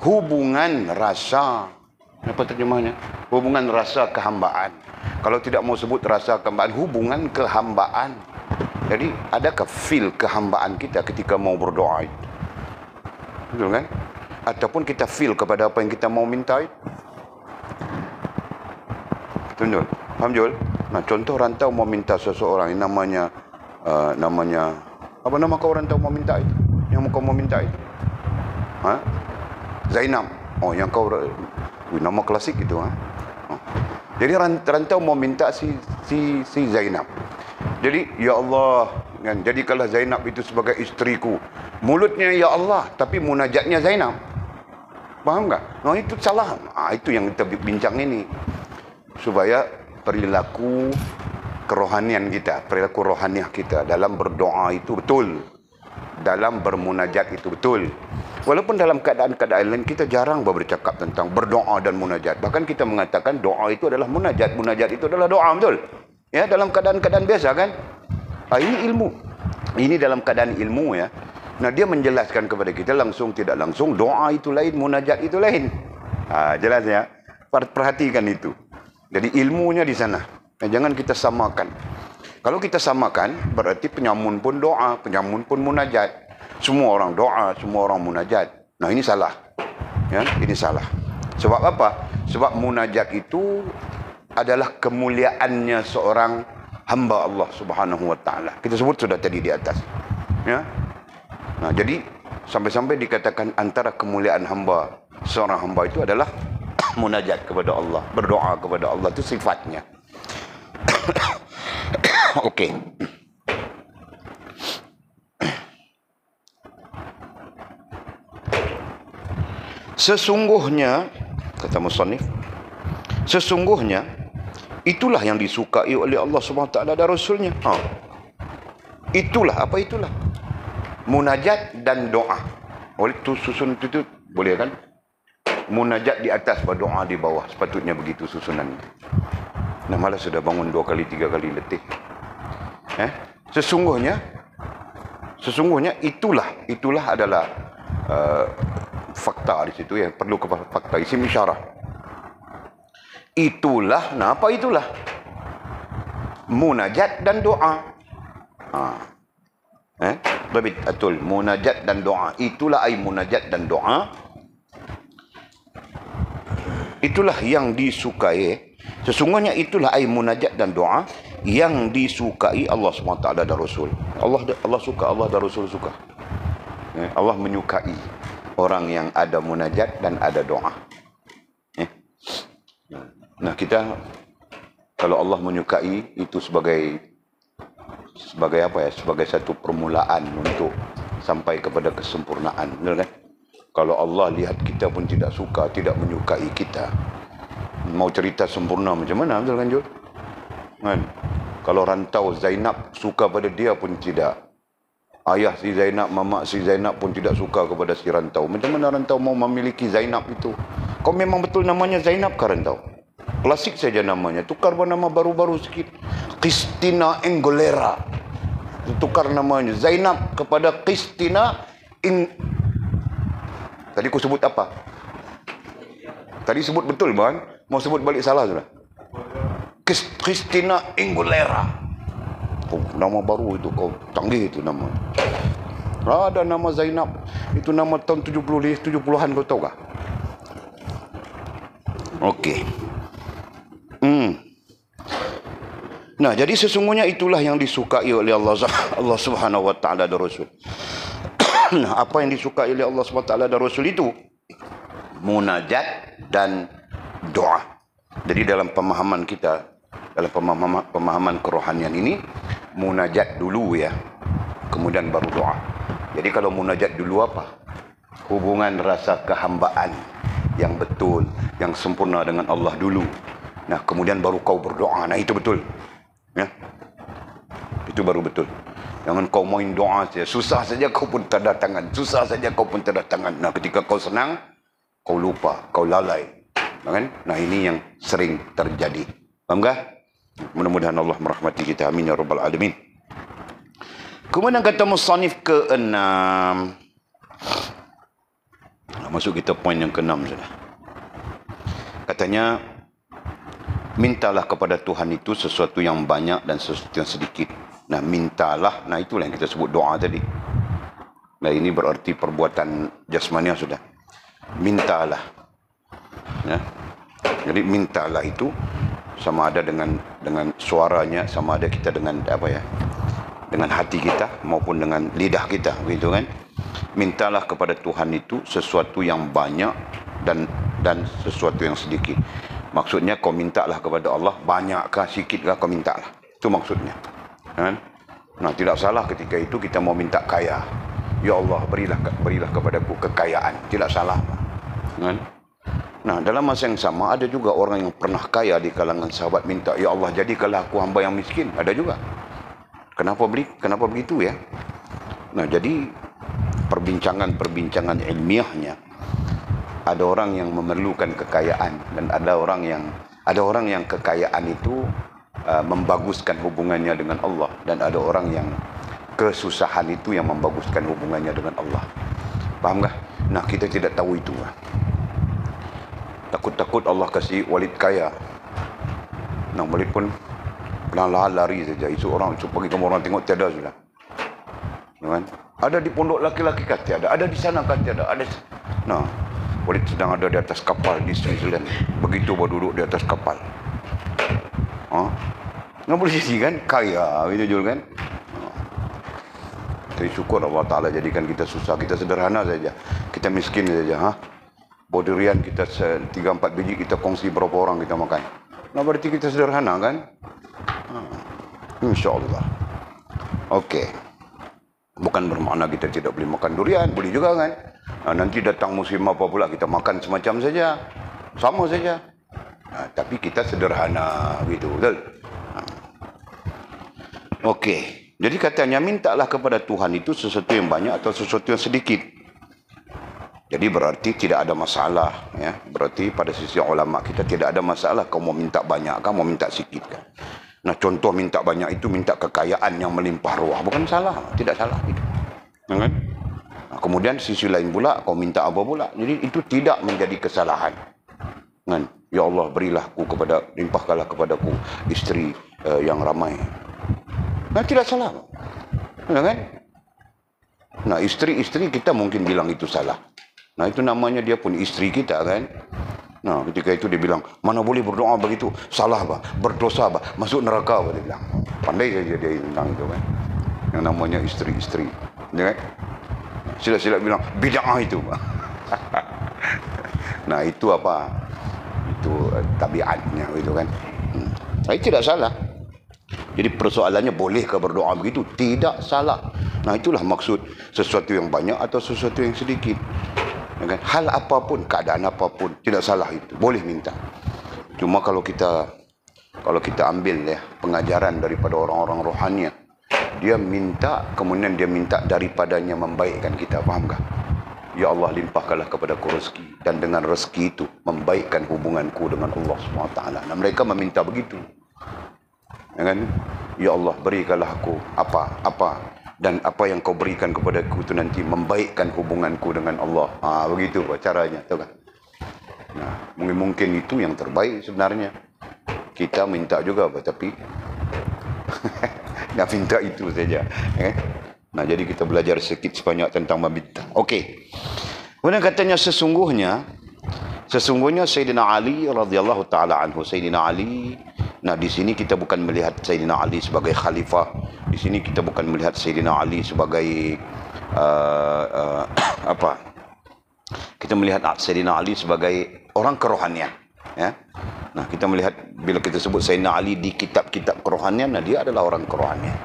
Hubungan rasa. Apa terjemahnya? Hubungan rasa kehambaan. Kalau tidak mau sebut rasa kehambaan, hubungan kehambaan. Jadi, adakah feel kehambaan kita ketika mau berdoa itu? Betul kan? Ataupun kita feel kepada apa yang kita mau minta itu? Betul? Faham Jul? Nah, contoh rantau mau minta seseorang yang namanya apa nama kau rantau mau minta itu? Yang kau mau minta itu? Zainab. Oh, yang kau nama klasik itu, Jadi rantau mau minta si Zainab. Jadi, ya Allah, kan, jadikanlah Zainab itu sebagai isteriku. Mulutnya ya Allah, tapi munajatnya Zainab. Faham tak? Nah, itu salah. Itu yang kita bincang ini. Supaya perilaku kerohanian kita, perilaku rohaniah kita dalam berdoa itu betul. Dalam bermunajat itu betul. Walaupun dalam keadaan-keadaan lain kita jarang bercakap tentang berdoa dan munajat. Bahkan kita mengatakan doa itu adalah munajat. Munajat itu adalah doa, betul? Ya, dalam keadaan-keadaan biasa kan. Ini ilmu. Ini dalam keadaan ilmu ya. Nah, dia menjelaskan kepada kita langsung tidak langsung doa itu lain, munajat itu lain. Jelas ya. Perhatikan itu. Jadi ilmunya di sana. Jangan kita samakan. Kalau kita samakan berarti penyamun pun doa, penyamun pun munajat. Semua orang doa, semua orang munajat. Nah, ini salah. Ya, ini salah. Sebab apa? Sebab munajat itu adalah kemuliaannya seorang hamba Allah Subhanahu Wa Taala. Kita sebut sudah tadi di atas. Ya. Nah, jadi sampai-sampai dikatakan antara kemuliaan hamba, seorang hamba itu adalah munajat kepada Allah, berdoa kepada Allah, itu sifatnya. Okey. Sesungguhnya, kata musannif, sesungguhnya itulah yang disukai oleh Allah SWT dan Rasulnya. Itulah, apa itulah? Munajat dan doa. Oleh itu susun itu boleh kan? Munajat di atas, berdoa di bawah. Sepatutnya begitu susunannya. Nah, malah sudah bangun 2 kali 3 kali letih. Sesungguhnya itulah adalah fakta di situ yang perlu kepada fakta isim isyarah. Itulah, apa itulah? Munajat dan doa. Betul, munajat dan doa. Itulah ai munajat dan doa. Itulah yang disukai. Sesungguhnya itulah ai munajat dan doa yang disukai Allah SWT dan Rasul. Allah suka, Allah dan Rasul suka. Allah menyukai orang yang ada munajat dan ada doa. Nah, kita kalau Allah menyukai itu sebagai apa ya? Sebagai satu permulaan untuk sampai kepada kesempurnaan, benar kan? Kalau Allah lihat kita pun tidak suka, tidak menyukai kita, mau cerita sempurna macam mana, betul kan Jul? Kan? Kalau rantau Zainab suka pada dia pun tidak. Ayah si Zainab, mamak si Zainab pun tidak suka kepada si rantau. Macam mana rantau mau memiliki Zainab itu? Kau memang betul namanya Zainab ke rantau? Klasik saja namanya. Tukar nama baru-baru sikit. Christina Engolera. Tukar namanya. Zainab kepada Christina Tadi aku sebut apa? Tadi sebut betul bang. Mau sebut balik salah sudah. Christina Engolera. Oh, nama baru itu. Kau canggih itu nama. Ada nama Zainab. Itu nama tahun 70-an kau tahu kah? Okey. Nah, jadi sesungguhnya itulah yang disukai oleh Allah Subhanahu wa taala dan Rasul. Nah, apa yang disukai oleh Allah Subhanahu wa taala dan Rasul itu? Munajat dan doa. Jadi dalam pemahaman kita, dalam pemahaman kerohanian ini, munajat dulu ya, kemudian baru doa. Jadi kalau munajat dulu apa? Hubungan rasa kehambaan yang betul, yang sempurna dengan Allah dulu. Nah, kemudian baru kau berdoa. Nah, itu betul. Ya. Itu baru betul. Jangan kau main doa saja. Susah saja kau pun tanda tangan. Susah saja kau pun tanda tangan. Nah, ketika kau senang, kau lupa, kau lalai. Kan? Nah, ini yang sering terjadi. Faham tak? Mudah-mudahan Allah merahmati kita. Amin ya rabbal alamin. Kemudian kata musannif ke-6. Masuk kita poin yang ke-6 sudah. Katanya, mintalah kepada Tuhan itu sesuatu yang banyak dan sesuatu yang sedikit. Nah, mintalah. Nah, itulah yang kita sebut doa tadi. Nah, ini berarti perbuatan jasmania sudah. Mintalah. Ya. Jadi, mintalah itu sama ada dengan suaranya, sama ada kita dengan apa ya? Dengan hati kita maupun dengan lidah kita, begitu kan? Mintalah kepada Tuhan itu sesuatu yang banyak dan sesuatu yang sedikit. Maksudnya kau mintalah kepada Allah, banyakkah, sikitkah kau mintalah. Itu maksudnya. Kan? Nah, tidak salah ketika itu kita mau minta kaya. Ya Allah, berilah kepadaku kekayaan. Tidak salah. Kan? Nah, dalam masa yang sama ada juga orang yang pernah kaya di kalangan sahabat minta, ya Allah, jadikanlah aku hamba yang miskin. Ada juga. Kenapa begitu ya? Nah, jadi perbincangan ilmiahnya, ada orang yang memerlukan kekayaan dan ada orang yang kekayaan itu membaguskan hubungannya dengan Allah, dan ada orang yang kesusahan itu yang membaguskan hubungannya dengan Allah. Faham tak? Nah, kita tidak tahu itu. Takut-takut Allah kasih walid kaya. Nah, walid pun pelan-pelan lari saja. Isu pagi kamu orang tengok tiada sudah. Kan? Ada di pondok laki-laki kah tiada? Ada di sana kah tiada? Ada. Nah, walid sedang ada di atas kapal di Switzerland. Begitu baru duduk di atas kapal. Nggak boleh jadi kan? Kaya, gitu Jul kan? Tapi syukur Allah Ta'ala jadikan kita susah. Kita sederhana saja. Kita miskin saja. Boderian kita 3-4 biji, kita kongsi berapa orang kita makan. Nah, berarti kita sederhana kan? InsyaAllah. Okey. Bukan bermakna kita tidak boleh makan durian. Boleh juga kan? Nah, nanti datang musim apa pula kita makan semacam saja. Sama saja. Nah, tapi kita sederhana. Gitu. Betul? Okey. Jadi katanya mintalah kepada Tuhan itu sesuatu yang banyak atau sesuatu yang sedikit. Jadi berarti tidak ada masalah, ya. Berarti pada sisi ulama kita tidak ada masalah kau mau minta banyak kan, mau minta sikit kan. Nah, contoh minta banyak itu minta kekayaan yang melimpah ruah, bukan salah, tidak salah itu. Ya kan? Nah, kemudian sisi lain pula kau minta apa pula. Jadi itu tidak menjadi kesalahan. Kan? Ya Allah, limpahkanlah kepadaku isteri yang ramai. Nah, tidak salah. Ya kan? Nah, isteri kita mungkin bilang itu salah. Nah, itu namanya dia pun isteri kita kan. Nah, ketika itu dia bilang, mana boleh berdoa begitu, salah bah, berdosa bah, masuk neraka bah, dia bilang. Pandai saja dia tentang itu kan. Yang namanya isteri-isteri. Ya kan? Sila-sila bilang, bid'ah itu bah. Nah, itu apa? Itu tabiatnya itu kan. Nah, itu tidak salah. Jadi persoalannya bolehkah berdoa begitu? Tidak salah. Nah, itulah maksud sesuatu yang banyak atau sesuatu yang sedikit. Ya kan? Hal apapun, keadaan apapun, tidak salah itu. Boleh minta. Cuma kalau kita ambil ya pengajaran daripada orang-orang rohania, dia minta, kemudian dia minta daripadanya membaikkan kita. Faham tak? Ya Allah, limpahkanlah kepadaku rezeki, dan dengan rezeki itu membaikkan hubunganku dengan Allah SWT. Nah, mereka meminta begitu. Ya kan? Ya Allah, berikanlah aku apa dan apa yang kau berikan kepadaku itu nanti membaikkan hubunganku dengan Allah. Begitu caranya, tahu kan? Nah, mungkin itu yang terbaik sebenarnya. Kita minta juga, tapi nak minta itu saja. Nah, jadi kita belajar sedikit sebanyak tentang meminta. Okey. Kemudian katanya sesungguhnya Sayyidina Ali radhiyallahu taala anhu, Sayyidina Ali. Nah, di sini kita bukan melihat Sayyidina Ali sebagai khalifah. Di sini kita bukan melihat Sayyidina Ali sebagai kita melihat Sayyidina Ali sebagai orang kerohanian, ya. Nah, kita melihat bila kita sebut Sayyidina Ali di kitab-kitab kerohanian, nah dia adalah orang kerohanian.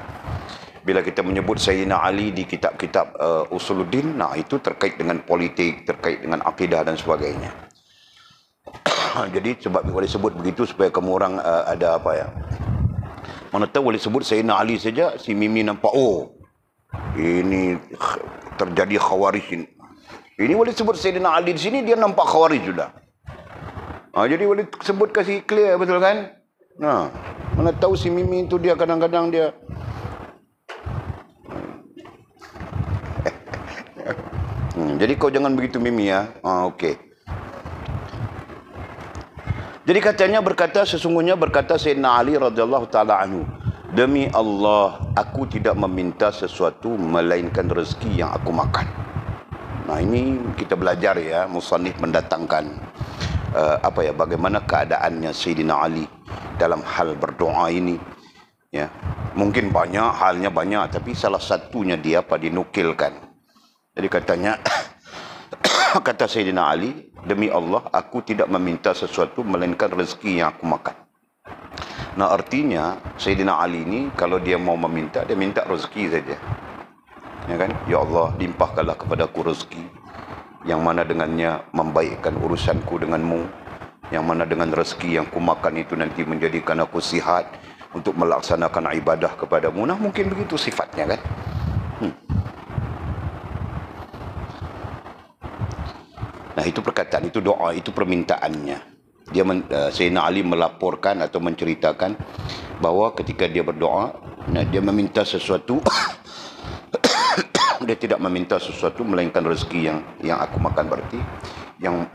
Bila kita menyebut Sayyidina Ali di kitab-kitab Usuluddin, nah itu terkait dengan politik, terkait dengan akidah dan sebagainya. Jadi sebab boleh sebut begitu supaya kamu orang ada apa ya? Mana tahu boleh sebut Sayyidina Ali saja, si Mimi nampak, oh, ini terjadi khawarij ini. Ini boleh sebut Sayyidina Ali di sini, dia nampak khawarij sudah. Jadi boleh sebut kasih clear, betul kan? Nah, mana tahu si Mimi itu dia kadang-kadang dia jadi kau jangan begitu Mimi ya. Okey. Jadi sesungguhnya berkata Sayyidina Ali radhiyallahu taala anhu, demi Allah, aku tidak meminta sesuatu melainkan rezeki yang aku makan. Nah, ini kita belajar ya, musannif mendatangkan bagaimana keadaannya Sayyidina Ali dalam hal berdoa ini, ya. Mungkin halnya banyak, tapi salah satunya dia dinukilkan. Jadi katanya kata Sayyidina Ali, demi Allah, aku tidak meminta sesuatu melainkan rezeki yang aku makan. Nah, artinya Sayyidina Ali ini kalau dia mau meminta, dia minta rezeki saja. Ya kan? Ya Allah, limpahkanlah kepadaku rezeki yang mana dengannya membaikkan urusanku denganmu, yang mana dengan rezeki yang ku makan itu nanti menjadikan aku sihat untuk melaksanakan ibadah kepadamu. Nah, mungkin begitu sifatnya kan. Nah, itu perkataan, itu doa, itu permintaannya. Sayyidina Ali melaporkan atau menceritakan bahawa ketika dia berdoa, dia meminta sesuatu dia tidak meminta sesuatu melainkan rezeki yang aku makan, berarti yang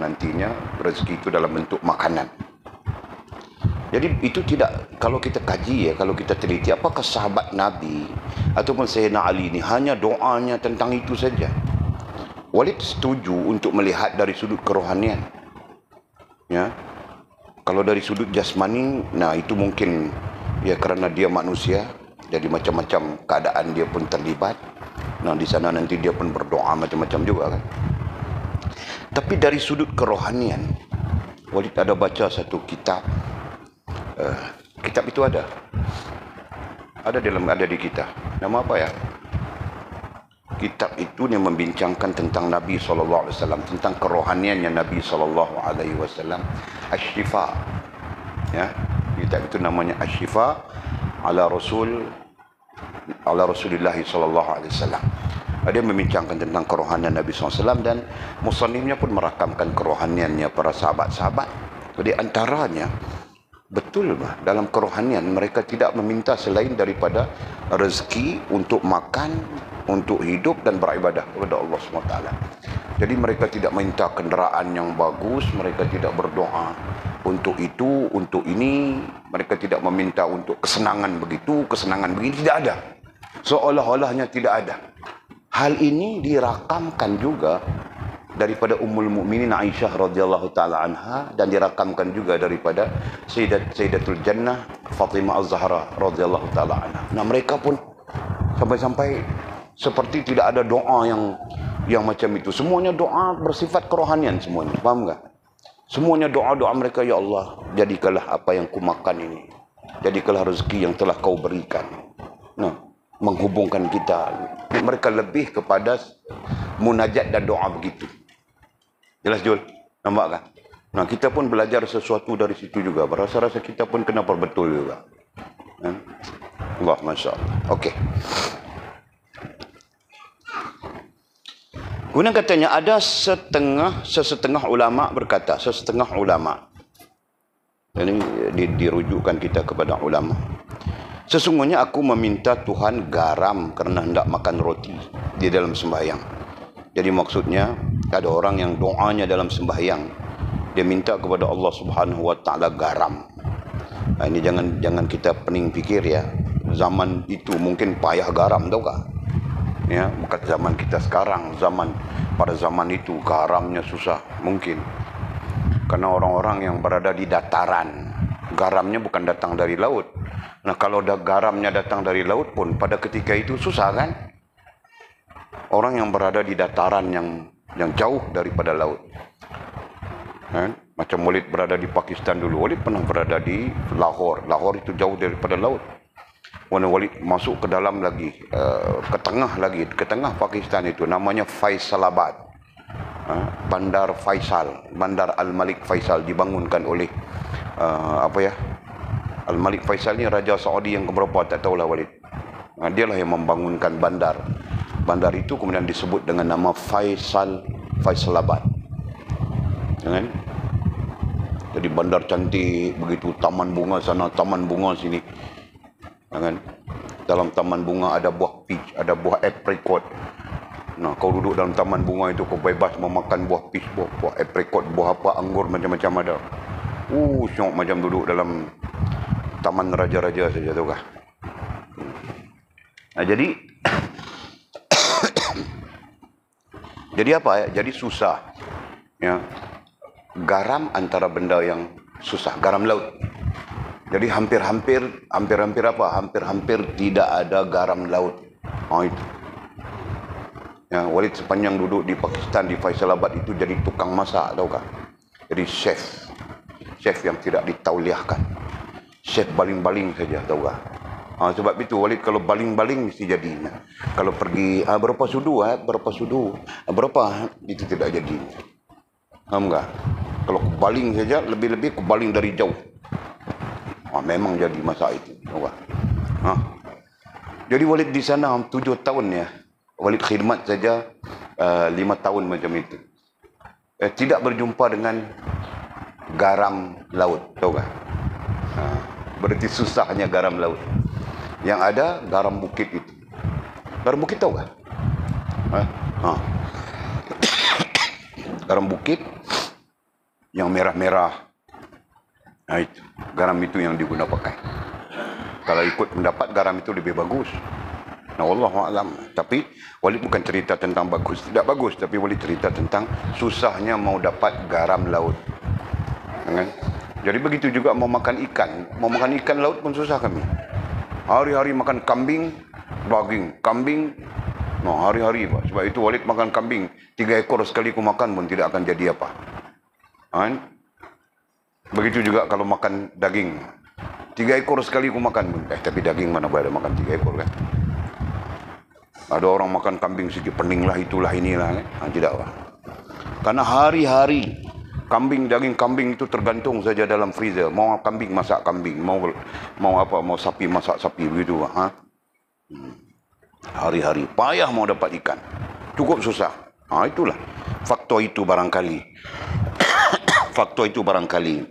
nantinya rezeki itu dalam bentuk makanan. Jadi itu tidak, kalau kita kaji ya, kalau kita teliti apakah sahabat Nabi ataupun Sayyidina Ali ini hanya doanya tentang itu saja. Walid setuju untuk melihat dari sudut kerohanian, ya. Kalau dari sudut jasmani, nah itu mungkin ya kerana dia manusia, jadi macam-macam keadaan dia pun terlibat. Nah, di sana nanti dia pun berdoa macam-macam juga kan. Tapi dari sudut kerohanian, Walid ada baca satu kitab. Kitab itu ada di kita. Nama apa ya? Kitab itu yang membincangkan tentang Nabi SAW, tentang kerohaniannya Nabi SAW. Asy-Syifa, ya. Kitab itu namanya Asy-Syifa ala Rasulillah SAW. Dia membincangkan tentang kerohanian Nabi SAW, dan musannifnya pun merakamkan kerohaniannya para sahabat-sahabat. Jadi antaranya, betul bah, dalam kerohanian mereka tidak meminta selain daripada rezeki untuk makan, untuk hidup dan beribadah kepada Allah SWT. Jadi mereka tidak minta kenderaan yang bagus, mereka tidak berdoa untuk itu, untuk ini, mereka tidak meminta untuk kesenangan begitu, kesenangan begini, tidak ada. Seolah-olahnya tidak ada. Hal ini dirakamkan juga daripada Ummul Mukminin Aisyah radhiyallahu taala anha, dan dirakamkan juga daripada Sayyidatul Jannah Fatimah Az-Zahra radhiyallahu taala anha. Nah, mereka pun sampai-sampai seperti tidak ada doa yang macam itu. Semuanya doa bersifat kerohanian semuanya. Faham tak? Semuanya doa-doa mereka, ya Allah, jadikanlah apa yang ku makan ini, jadikanlah rezeki yang telah kau berikan. Nah, menghubungkan kita. Mereka lebih kepada munajat dan doa begitu. Jelas Jul? Nampak kan? Nah, kita pun belajar sesuatu dari situ juga. Berasa-rasa kita pun kena perbetul juga. Allah, Masya Allah. Okey. Kemudian katanya ada sesetengah ulama berkata, sesetengah ulama. Ini dirujukkan kita kepada ulama. Sesungguhnya aku meminta Tuhan garam kerana hendak makan roti di dalam sembahyang. Jadi maksudnya ada orang yang doanya dalam sembahyang, dia minta kepada Allah Subhanahu Wa Taala garam. Nah, ini jangan kita pening fikir ya. Zaman itu mungkin payah garam, tahu tak? Ya, bukan zaman kita sekarang. Pada zaman itu garamnya susah mungkin. Karena orang-orang yang berada di dataran, garamnya bukan datang dari laut. Nah, kalau garamnya datang dari laut pun pada ketika itu susah kan? Orang yang berada di dataran yang jauh daripada laut. Kan? Macam Walid berada di Pakistan dulu. Walid pernah berada di Lahore. Lahore itu jauh daripada laut. Walid masuk ke dalam lagi, ke tengah Pakistan itu, namanya Faisalabad. Bandar Faisal, Bandar Al-Malik Faisal dibangunkan oleh Al-Malik Faisal ni Raja Saudi yang keberapa, tak tahulah Walid. Dialah yang membangunkan bandar. Bandar itu kemudian disebut dengan nama Faisalabad. Kan? Jadi bandar cantik begitu, taman bunga sana, taman bunga sini. Kan? Dalam taman bunga ada buah peach, ada buah apricot. Nah, kau duduk dalam taman bunga itu, kau bebas memakan buah peach, buah apricot, buah apa, anggur, macam-macam ada. Syok macam duduk dalam taman raja-raja saja, tahu kah? Nah, jadi jadi apa ya? Jadi susah. Ya. Garam antara benda yang susah, garam laut. Jadi hampir-hampir tidak ada garam laut. Itu. Ya, Walid sepanjang duduk di Pakistan, di Faisalabad itu jadi tukang masak, tahu kah? Jadi chef yang tidak ditauliahkan. Chef baling-baling saja, tahu kah? Sebab itu Walid kalau baling-baling mesti jadi. Kalau pergi berapa sudu, itu tidak jadi. Faham tak? Kalau aku baling saja, lebih-lebih aku baling dari jauh. Memang jadi masak itu, tahu kah? Jadi Walid di sana 7 tahun ya. Walid khidmat saja 5 tahun macam itu. Tidak berjumpa dengan garam laut, tahu kah? Berarti susahnya garam laut. Yang ada garam bukit itu. Garam bukit tahu kah? Garam bukit yang merah-merah. Itu. Garam itu yang diguna pakai. Kalau ikut pendapat garam itu lebih bagus. Nah, Wallahualam. Tapi Walid bukan cerita tentang bagus, tidak bagus, tapi Walid cerita tentang susahnya mau dapat garam laut. Kan? Jadi begitu juga mau makan ikan laut pun susah kami. Hari-hari makan kambing, daging, kambing. Hari-hari. Sebab itu Walid makan kambing 3 ekor sekali ku makan pun tidak akan jadi apa. Kan? Begitu juga kalau makan daging. 3 ekor sekali ku makan pun. Tapi daging mana boleh makan 3 ekor kan? Ada orang makan kambing sikit, pening lah, itulah, inilah. Kan? Tidak apa. Karena hari-hari kambing, daging kambing itu tergantung saja dalam freezer. Mau kambing, masak kambing. Mau sapi, masak sapi. Begitu. Hari-hari payah mau dapat ikan. Cukup susah. Itulah. Faktor itu barangkali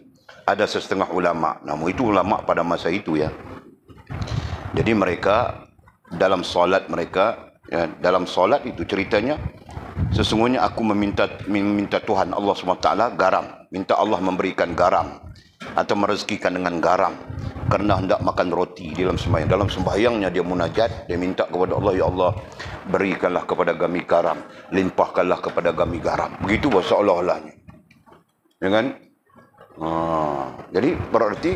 ada setengah ulama. Namun itu ulama pada masa itu ya. Jadi mereka dalam solat mereka, ya, dalam solat itu ceritanya, sesungguhnya aku meminta Tuhan Allah SWT garam. Minta Allah memberikan garam atau merezekikan dengan garam kerana hendak makan roti di dalam sembahyang. Dalam sembahyangnya dia munajat, dia minta kepada Allah, ya Allah, berikanlah kepada kami garam, limpahkanlah kepada kami garam. Begitu seolah-olahnya. Ya kan? Jadi berarti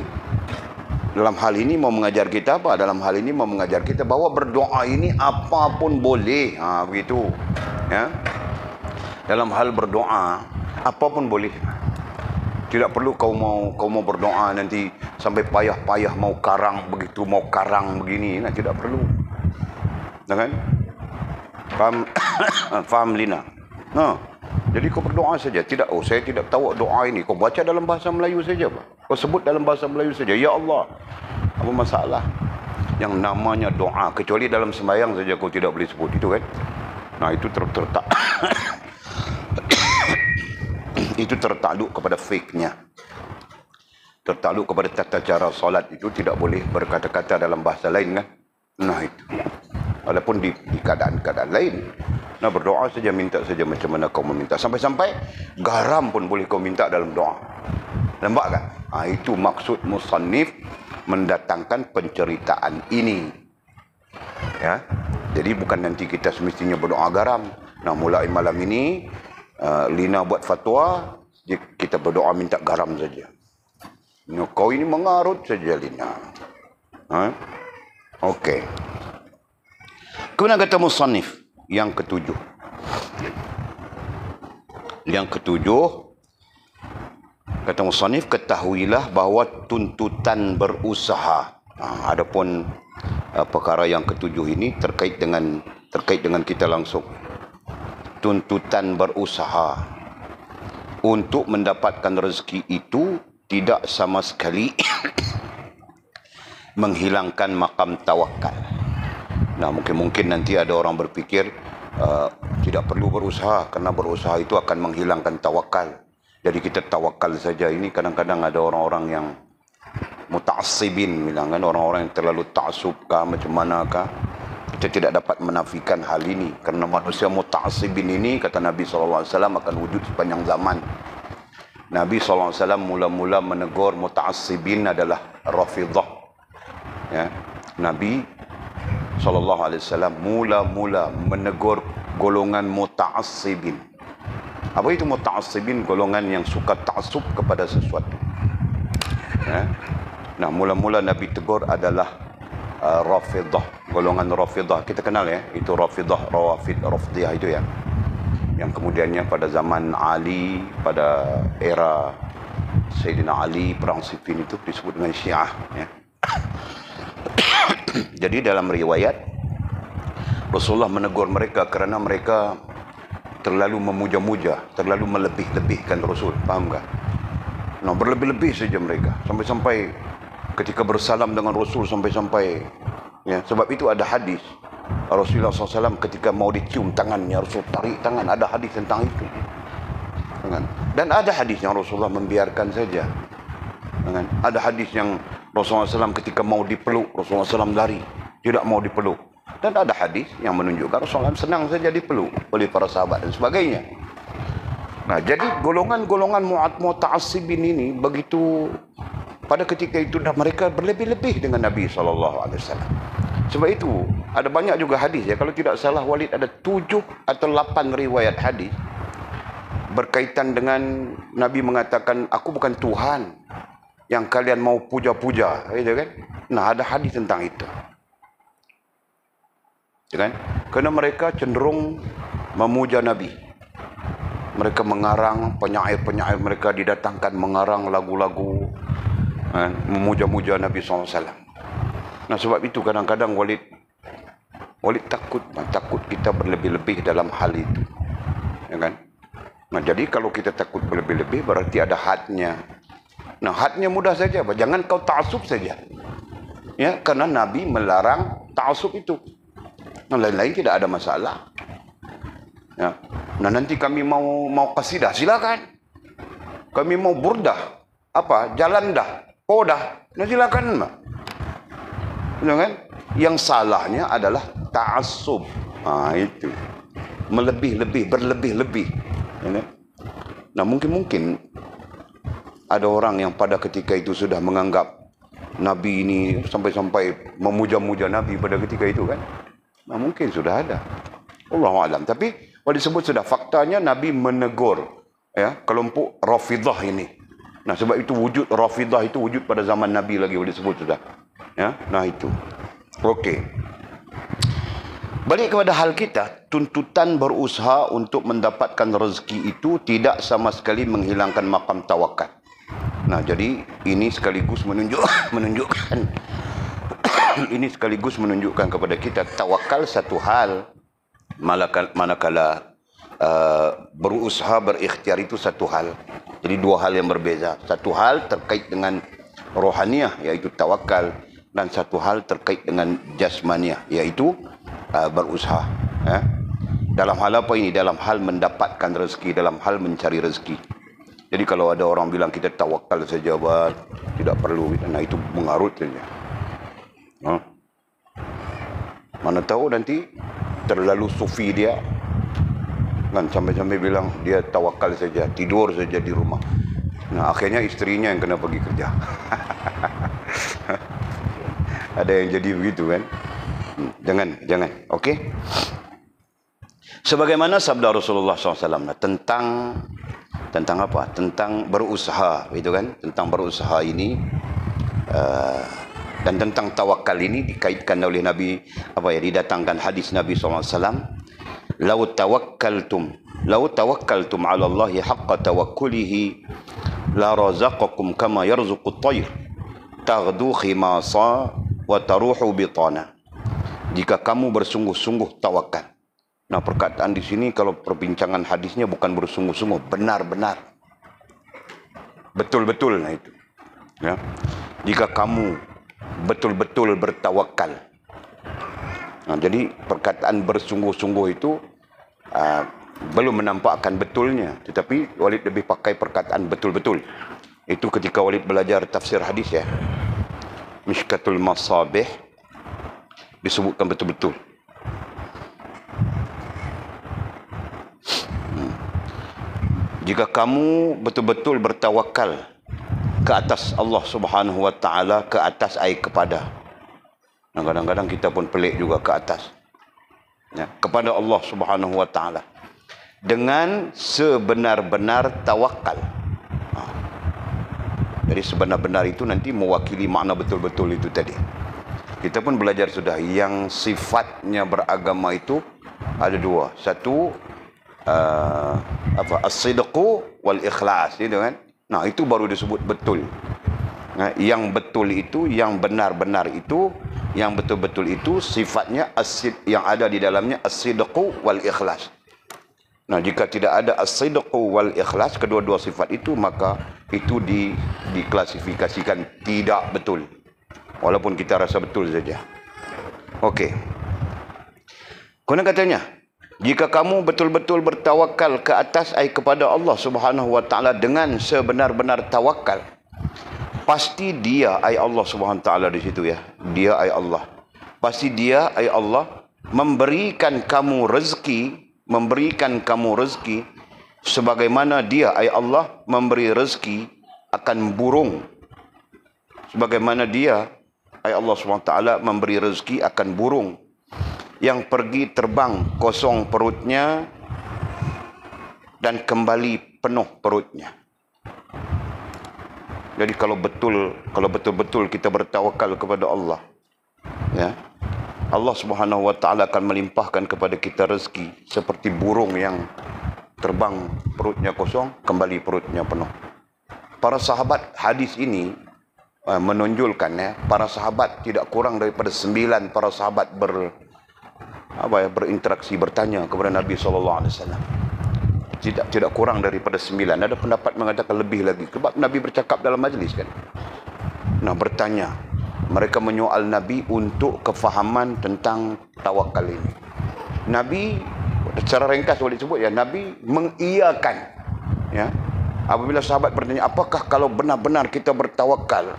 dalam hal ini mau mengajar kita apa? Dalam hal ini mau mengajar kita bahawa berdoa ini apapun boleh. Begitu. Ya. Dalam hal berdoa apapun boleh. Tidak perlu kau mau berdoa nanti sampai payah-payah mau karang begitu, mau karang begini, tidak perlu. Kan? Faham Lina? Jadi kau berdoa saja. Saya tidak tahu doa ini. Kau baca dalam bahasa Melayu saja, Pak. Kau sebut dalam bahasa Melayu saja. Ya Allah. Apa masalah? Yang namanya doa, kecuali dalam sembahyang saja kau tidak boleh sebut itu kan. Itu tertak. Itu tertakluk kepada fiqhnya. Tertakluk kepada tata cara solat itu tidak boleh berkata-kata dalam bahasa lain kan. Itu. Walaupun di keadaan-keadaan lain. Berdoa saja, minta saja macam mana kau meminta. Sampai-sampai garam pun boleh kau minta dalam doa. Nampak kan? Itu maksud musannif mendatangkan penceritaan ini. Ya. Jadi bukan nanti kita semestinya berdoa garam. Mulai malam ini Lina buat fatwa, kita berdoa minta garam saja. Kau ini mengarut saja, Lina. Okey. Kemudian kata musannif yang ketujuh. Kata musannif, ketahuilah bahawa tuntutan berusaha. Adapun perkara yang ketujuh ini terkait dengan kita langsung. Tuntutan berusaha untuk mendapatkan rezeki itu tidak sama sekali menghilangkan makam tawakal. Mungkin nanti ada orang berfikir tidak perlu berusaha, kerana berusaha itu akan menghilangkan tawakal. Jadi kita tawakal saja. Ini kadang-kadang ada orang-orang yang muta'assibin, bilang kan, orang-orang yang terlalu ta'asub kah, macam manakah. Kita tidak dapat menafikan hal ini, kerana manusia muta'assibin ini, kata Nabi SAW, akan wujud sepanjang zaman. Nabi SAW mula-mula menegur muta'assibin adalah Rafidah. Ya. Nabi SAW mula-mula menegur golongan muta'assibin. Apa itu muta'assibin? Golongan yang suka ta'asub kepada sesuatu. Ya. Mula-mula Nabi tegur adalah Rafidah, golongan Rafidah. Kita kenal ya, itu Rafidah, Rafidiyah itu ya. Yang kemudiannya pada zaman Ali, pada era Sayyidina Ali, perang Siffin itu disebut dengan Syiah ya. Jadi dalam riwayat Rasulullah menegur mereka kerana mereka terlalu memuja-muja, terlalu melebih-lebihkan Rasul. Faham tak? Berlebih-lebih saja mereka. Sampai-sampai ketika bersalam dengan Rasul, sampai-sampai ya, sebab itu ada hadis Rasulullah SAW ketika mau dicium tangannya, Rasul tarik tangan. Ada hadis tentang itu. Dan ada hadis yang Rasulullah membiarkan saja. Ada hadis yang Rasulullah SAW ketika mau dipeluk, Rasulullah SAW lari, tidak mau dipeluk. Dan ada hadis yang menunjukkan Rasulullah SAW senang saja dipeluk oleh para sahabat dan sebagainya. Jadi golongan-golongan muta'assibin ini begitu, pada ketika itu mereka berlebih-lebih dengan Nabi SAW. Sebab itu ada banyak juga hadis ya. Kalau tidak salah Walid ada 7 atau 8 riwayat hadis berkaitan dengan Nabi mengatakan, aku bukan Tuhan yang kalian mau puja-puja, gitu kan? Ada hadis tentang itu. Kan? Kerana mereka cenderung memuja Nabi. Mereka mengarang, penyair-penyair mereka didatangkan mengarang lagu-lagu memuja-muja Nabi SAW. Sebab itu kadang-kadang Walid takut kita berlebih-lebih dalam hal itu. Ya kan? Jadi kalau kita takut berlebih-lebih berarti ada hadnya. Hadnya mudah saja, jangan kau ta'asub saja. Ya, karena Nabi melarang ta'asub itu. Yang lain-lain tidak ada masalah. Ya. Nah, nanti kami mau kasidah, silakan. Kami mau burdah, jalan dah, podah, nah silakan. Kan? Yang salahnya adalah ta'assub. Itu. Melebih-lebih, berlebih-lebih. Ya. Nah, mungkin ada orang yang pada ketika itu sudah menganggap Nabi ini sampai-sampai memuja-muja Nabi pada ketika itu kan. Nah, mungkin sudah ada. Allahu a'lam. Tapi kalau disebut sudah faktanya Nabi menegur ya kelompok Rafidah ini. Nah, sebab itu wujud Rafidah itu wujud pada zaman Nabi lagi boleh disebut sudah. Ya, nah itu. Okey. Balik kepada hal kita, tuntutan berusaha untuk mendapatkan rezeki itu tidak sama sekali menghilangkan maqam tawakal. Nah, jadi ini sekaligus menunjukkan ini sekaligus menunjukkan kepada kita tawakal satu hal, manakala berusaha berikhtiar itu satu hal. Jadi dua hal yang berbeza. Satu hal terkait dengan rohaniah yaitu tawakal, dan satu hal terkait dengan jasmaniah yaitu berusaha. Dalam hal apa ini? Dalam hal mendapatkan rezeki, dalam hal mencari rezeki. Jadi kalau ada orang bilang kita tawakal saja, tidak perlu, nah itu mengarut saja. Mana tahu nanti terlalu sufi dia, kan sampai-sampai bilang dia tawakal saja, tidur saja di rumah. Nah, akhirnya istrinya yang kena pergi kerja. Ada yang jadi begitu kan? Jangan. Okey. Sebagaimana sabda Rasulullah SAW tentang apa? Tentang berusaha, itu kan? Tentang berusaha ini dan tentang tawakal ini dikaitkan oleh Nabi, didatangkan hadis Nabi SAW. Lau tawakkaltum 'ala Allahi haqqa tawakkulihi la razaqakum kama yarzuqut tayr taghdu khimasa wa taruhu bitana. Jika kamu bersungguh-sungguh tawakal. Nah, perkataan di sini kalau perbincangan hadisnya bukan bersungguh-sungguh, benar-benar. Betul-betul, nah itu. Ya. Jika kamu betul-betul bertawakal. Nah, jadi perkataan bersungguh-sungguh itu belum menampakkan betulnya, tetapi Walid lebih pakai perkataan betul-betul. Itu ketika Walid belajar tafsir hadis ya. Mishkatul Masabih disebutkan betul-betul. Jika kamu betul-betul bertawakal ke atas Allah Subhanahu wa taala, ke atas kepada. Nah, kadang-kadang kita pun pelik juga ke atas. Ya, kepada Allah Subhanahu wa taala dengan sebenar-benar tawakal. Jadi sebenar-benar itu nanti mewakili makna betul-betul itu tadi. Kita pun belajar sudah yang sifatnya beragama itu ada dua. Satu as-sidqu wal ikhlas, gitu kan. Nah, itu baru disebut betul. Nah, yang betul itu, yang benar-benar itu, yang betul-betul itu sifatnya yang ada di dalamnya as-sidqu wal ikhlas. Nah, jika tidak ada as-sidqu wal ikhlas, kedua-dua sifat itu, maka itu diklasifikasikan tidak betul. Walaupun kita rasa betul saja. Okey. Kemudian katanya, jika kamu betul-betul bertawakal ke atas kepada Allah Subhanahu wa taala dengan sebenar-benar tawakal, pasti Dia Allah Subhanahu wa taala di situ ya. Dia Allah. Pasti Dia Allah memberikan kamu rezeki sebagaimana Dia Allah memberi rezeki akan burung. Sebagaimana Dia Allah Subhanahu wa taala memberi rezeki akan burung yang pergi terbang kosong perutnya dan kembali penuh perutnya. Jadi kalau betul-betul kita bertawakal kepada Allah, ya, Allah Subhanahu wa taala akan melimpahkan kepada kita rezeki seperti burung yang terbang perutnya kosong, kembali perutnya penuh. Para sahabat, hadis ini menonjolkan ya, para sahabat tidak kurang daripada 9 para sahabat berinteraksi, bertanya kepada Nabi SAW. Tidak kurang daripada 9. Ada pendapat mengatakan lebih lagi, sebab Nabi bercakap dalam majlis kan. Nah, bertanya, mereka menyoal Nabi untuk kefahaman tentang tawakal ini. Nabi secara ringkas boleh disebut ya, Nabi mengiyakan ya. Apabila sahabat bertanya, apakah kalau benar-benar kita bertawakal,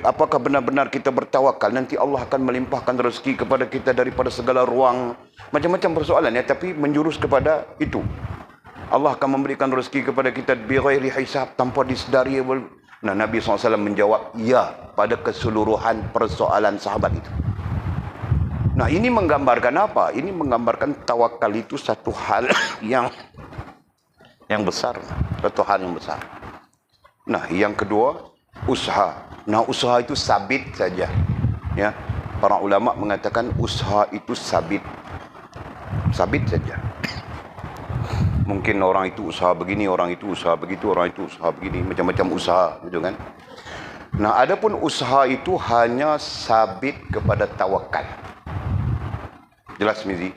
apakah benar-benar kita bertawakal nanti Allah akan melimpahkan rezeki kepada kita daripada segala ruang, macam-macam persoalan ya, tapi menjurus kepada itu. Allah akan memberikan rezeki kepada kita bighairi hisab, tanpa disedari. Nah, Nabi SAW menjawab ya pada keseluruhan persoalan sahabat itu. Nah, ini menggambarkan apa? Ini menggambarkan tawakal itu satu hal yang besar, satu hal yang besar. Nah, yang kedua, usaha. Nah, usaha itu sabit saja. Ya, para ulama mengatakan usaha itu sabit saja. Mungkin orang itu usaha begini, orang itu usaha begitu, orang itu usaha begini, macam-macam usaha, gitu kan? Nah, adapun usaha itu hanya sabit kepada tawakal. Jelas, Mizi?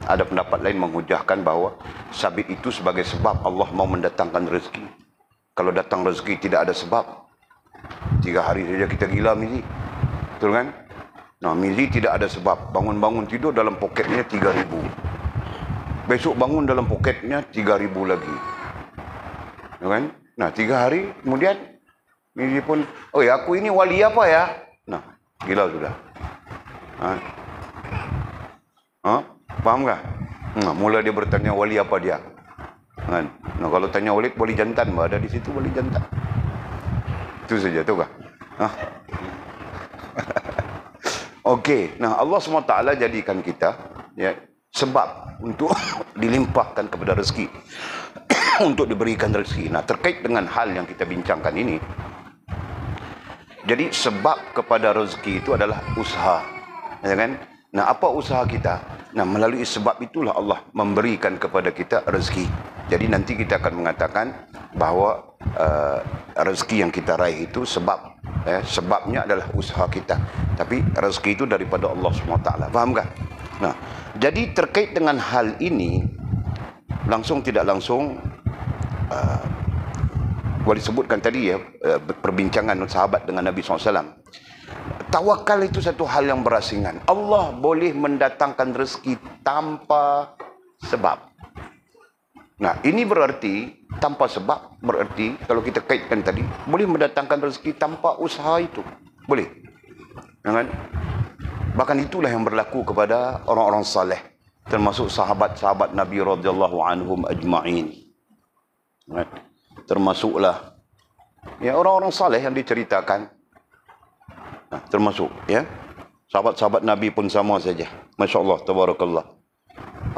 Ada pendapat lain menghujahkan bahawa sabit itu sebagai sebab Allah mau mendatangkan rezeki. Kalau datang rezeki tidak ada sebab, 3 hari saja kita gila, Mizi. Betul kan? Nah, Mizi tidak ada sebab. Bangun-bangun tidur dalam poketnya 3,000. Besok bangun dalam poketnya 3,000 lagi. Betul kan? Nah, 3 hari kemudian Mizi pun, oh ya, aku ini wali apa ya? Nah, gila sudah. Faham tak? Nah, mula dia bertanya wali apa dia. Nah, kalau tanya wali jantan, ada di situ wali jantan. Itu saja, tahu kah? Okey, nah Allah SWT jadikan kita ya sebab untuk dilimpahkan kepada rezeki, untuk diberikan rezeki. Nah, terkait dengan hal yang kita bincangkan ini, jadi sebab kepada rezeki itu adalah usaha, ya kan? Nah, apa usaha kita? Nah, melalui sebab itulah Allah memberikan kepada kita rezeki. Jadi nanti kita akan mengatakan bahawa rezeki yang kita raih itu sebab, sebabnya adalah usaha kita. Tapi rezeki itu daripada Allah SWT. Faham tak? Nah, jadi terkait dengan hal ini, langsung tidak langsung, boleh sebutkan tadi ya, perbincangan sahabat dengan Nabi SAW. Tawakal itu satu hal yang berasingan. Allah boleh mendatangkan rezeki tanpa sebab. Nah, ini berarti tanpa sebab, berarti kalau kita kaitkan tadi, boleh mendatangkan rezeki tanpa usaha itu. Boleh. Kan? Bahkan itulah yang berlaku kepada orang-orang saleh, termasuk sahabat-sahabat Nabi radhiyallahu anhum ajma'in. Termasuklah ya orang-orang saleh yang diceritakan. Nah, termasuk ya sahabat-sahabat Nabi pun sama saja. Masya Allah, tabarakallah.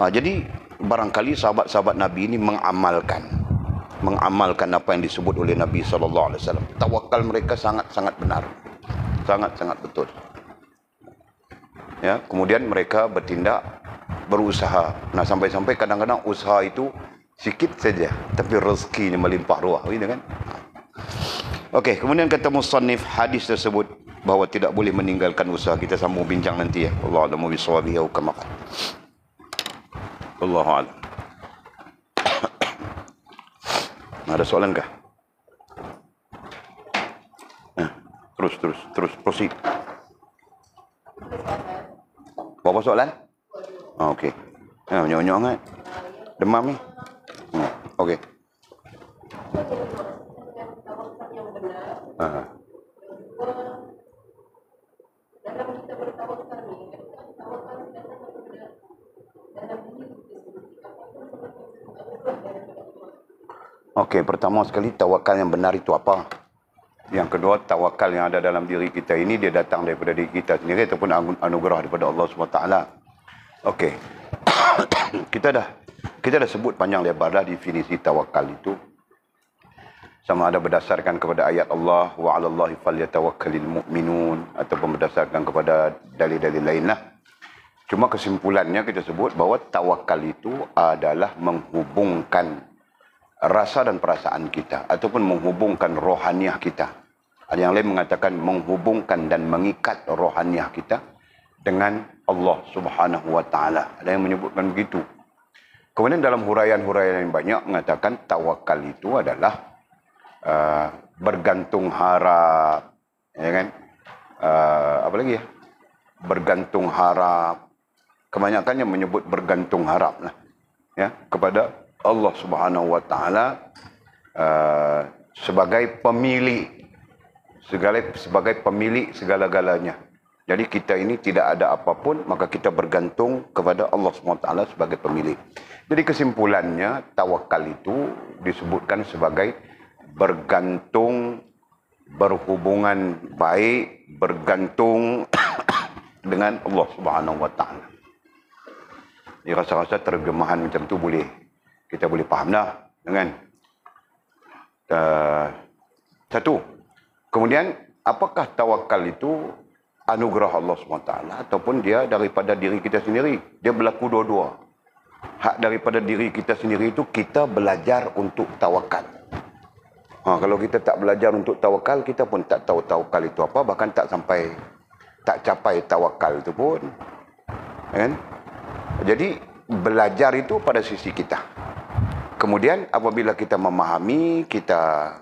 Jadi barangkali sahabat-sahabat Nabi ini mengamalkan apa yang disebut oleh Nabi SAW. Tawakal mereka sangat-sangat benar, sangat-sangat betul. Ya, kemudian mereka bertindak, berusaha. Nah, sampai-sampai kadang-kadang usaha itu sikit saja, tapi rezekinya melimpah ruah, gitu kan? Okey, kemudian kata musannif, hadis tersebut bahawa tidak boleh meninggalkan usaha. Kita sambung bincang nanti ya. Allah a'lamu bishawabi atau kama qala. Allahu a'lam. Ada soalan kah? Terus proceed. Berapa soalan? Okey. Nyok-nyok sangat. Demam ni. Okey. Okey, pertama sekali tawakal yang benar itu apa? Yang kedua, tawakal yang ada dalam diri kita ini dia datang daripada diri kita sendiri ataupun anugerah daripada Allah SWT. Okey. kita dah sebut panjang lebar dah definisi tawakal itu. Sama ada berdasarkan kepada ayat Allah wa 'alallahi falyatawakkalul mu'minun ataupun berdasarkan kepada dalil-dalil lainlah. Cuma kesimpulannya kita sebut bahawa tawakal itu adalah menghubungkan rasa dan perasaan kita ataupun menghubungkan rohaniah kita. Ada yang lain mengatakan menghubungkan dan mengikat rohaniah kita dengan Allah Subhanahu wa taala. Ada yang menyebutkan begitu. Kemudian dalam huraian-huraian yang banyak mengatakan tawakal itu adalah bergantung harap, ya kan? Apa lagi ya? bergantung harap. Kebanyakannya menyebut bergantung harap lah, ya, kepada Allah Subhanahu Wa Taala sebagai pemilik segala-galanya. Jadi kita ini tidak ada apapun, maka kita bergantung kepada Allah SWT sebagai pemilik. Jadi kesimpulannya, tawakal itu disebutkan sebagai bergantung, berhubungan baik, bergantung dengan Allah SWT. Jadi rasa-rasa terjemahan macam tu kita boleh faham dah. Dengan satu. Kemudian, apakah tawakal itu anugerah Allah SWT ataupun dia daripada diri kita sendiri? Dia berlaku dua-dua. Hak daripada diri kita sendiri itu kita belajar untuk tawakal. Kalau kita tak belajar untuk tawakal, kita pun tak tahu tawakal itu apa, bahkan tak capai tawakal itu pun. Kan? Jadi belajar itu pada sisi kita. Kemudian apabila kita memahami, kita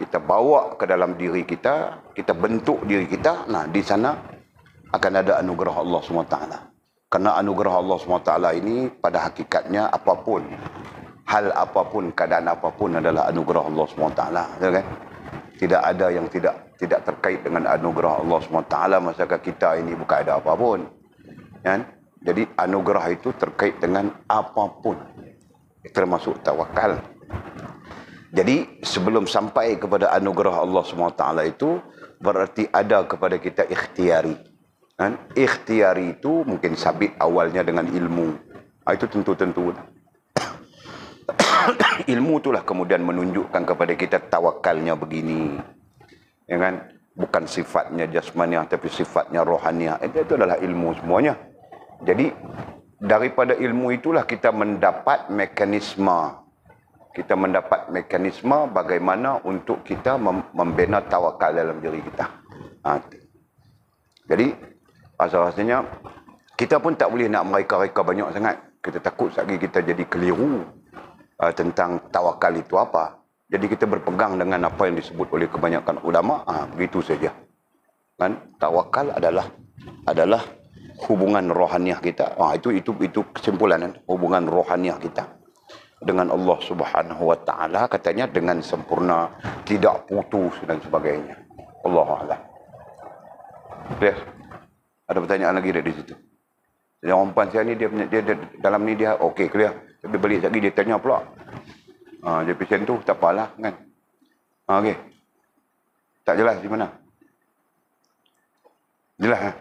kita bawa ke dalam diri kita, kita bentuk diri kita, nah di sana akan ada anugerah Allah SWT. Karena anugerah Allah SWT ini pada hakikatnya apapun, hal apapun, keadaan apapun adalah anugerah Allah SWT. Kan? Tidak ada yang tidak terkait dengan anugerah Allah SWT, masyarakat kita ini bukan ada apapun. Kan? Jadi anugerah itu terkait dengan apapun, termasuk tawakal. Jadi sebelum sampai kepada anugerah Allah SWT itu berarti ada kepada kita ikhtiari. Kan? Ikhtiari itu mungkin sabit awalnya dengan ilmu. Itu tentu-tentu. Ilmu itulah kemudian menunjukkan kepada kita tawakalnya begini. Ya kan? Bukan sifatnya jasmaniah tapi sifatnya rohaniah. Itu adalah ilmu semuanya. Jadi daripada ilmu itulah kita mendapat mekanisme. Kita mendapat mekanisme bagaimana untuk kita membina tawakal dalam diri kita. Jadi, asal-asalnya, kita pun tak boleh nak mereka-reka banyak sangat. Kita takut sekali kita jadi keliru tentang tawakal itu apa. Jadi kita berpegang dengan apa yang disebut oleh kebanyakan ulama. Begitu saja. Kan? Tawakal adalah hubungan rohaniah kita. Itu kesimpulan. Hubungan rohaniah kita dengan Allah Subhanahu Wa Taala, katanya dengan sempurna, tidak putus dan sebagainya. Allahu a'lam. Clear? Ada pertanyaan lagi di situ? Yang orang perempuan ni dia dalam ni dia okey, clear. Tapi balik lagi dia tanya pula. Dia pasien tu tak apalah kan. Okey. Tak jelas di mana? Jelas.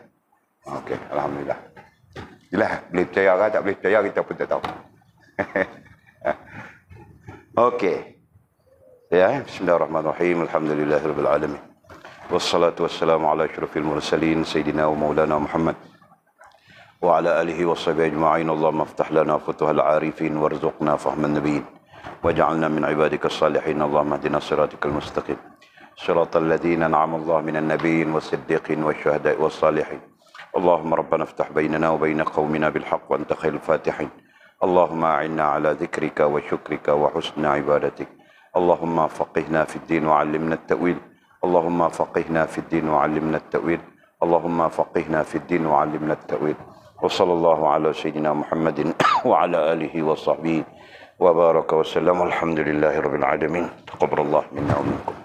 Okey, alhamdulillah. Jelas, boleh percaya ke tak boleh percaya kita pun tak tahu. Okey. Ya, bismillahirrahmanirrahim. Alhamdulillahirabbil alamin. Wassalatu wassalamu ala asyrafil mursalin sayyidina wa maulana Muhammad wa ala alihi washabihi ajma'in. Allahumma iftah lana futuhal arifin warzuqna fahman nabiyyin waj'alna min ibadikas salihin. Allahumma ihdina siratal mustaqim. Siratal ladzina an'ama Allah minan nabiyyin was-siddiqin wasyuhada'i was-salihin. Allahumma rabbana iftah bainana wa bain qaumina bil haqq wa anta khairul fatihin. اللهم أعنا على ذكرك وشكرك وحسن عبادتك. اللهم فقهنا في الدين وعلمنا التأويل. اللهم فقهنا في الدين وعلمنا التأويل. اللهم فقهنا في الدين وعلمنا التأويل. وصلى الله على سيدنا محمد وعلى آله وصحبه وبارك وسلم. الحمد لله رب العالمين. تقبل الله منا ومنكم.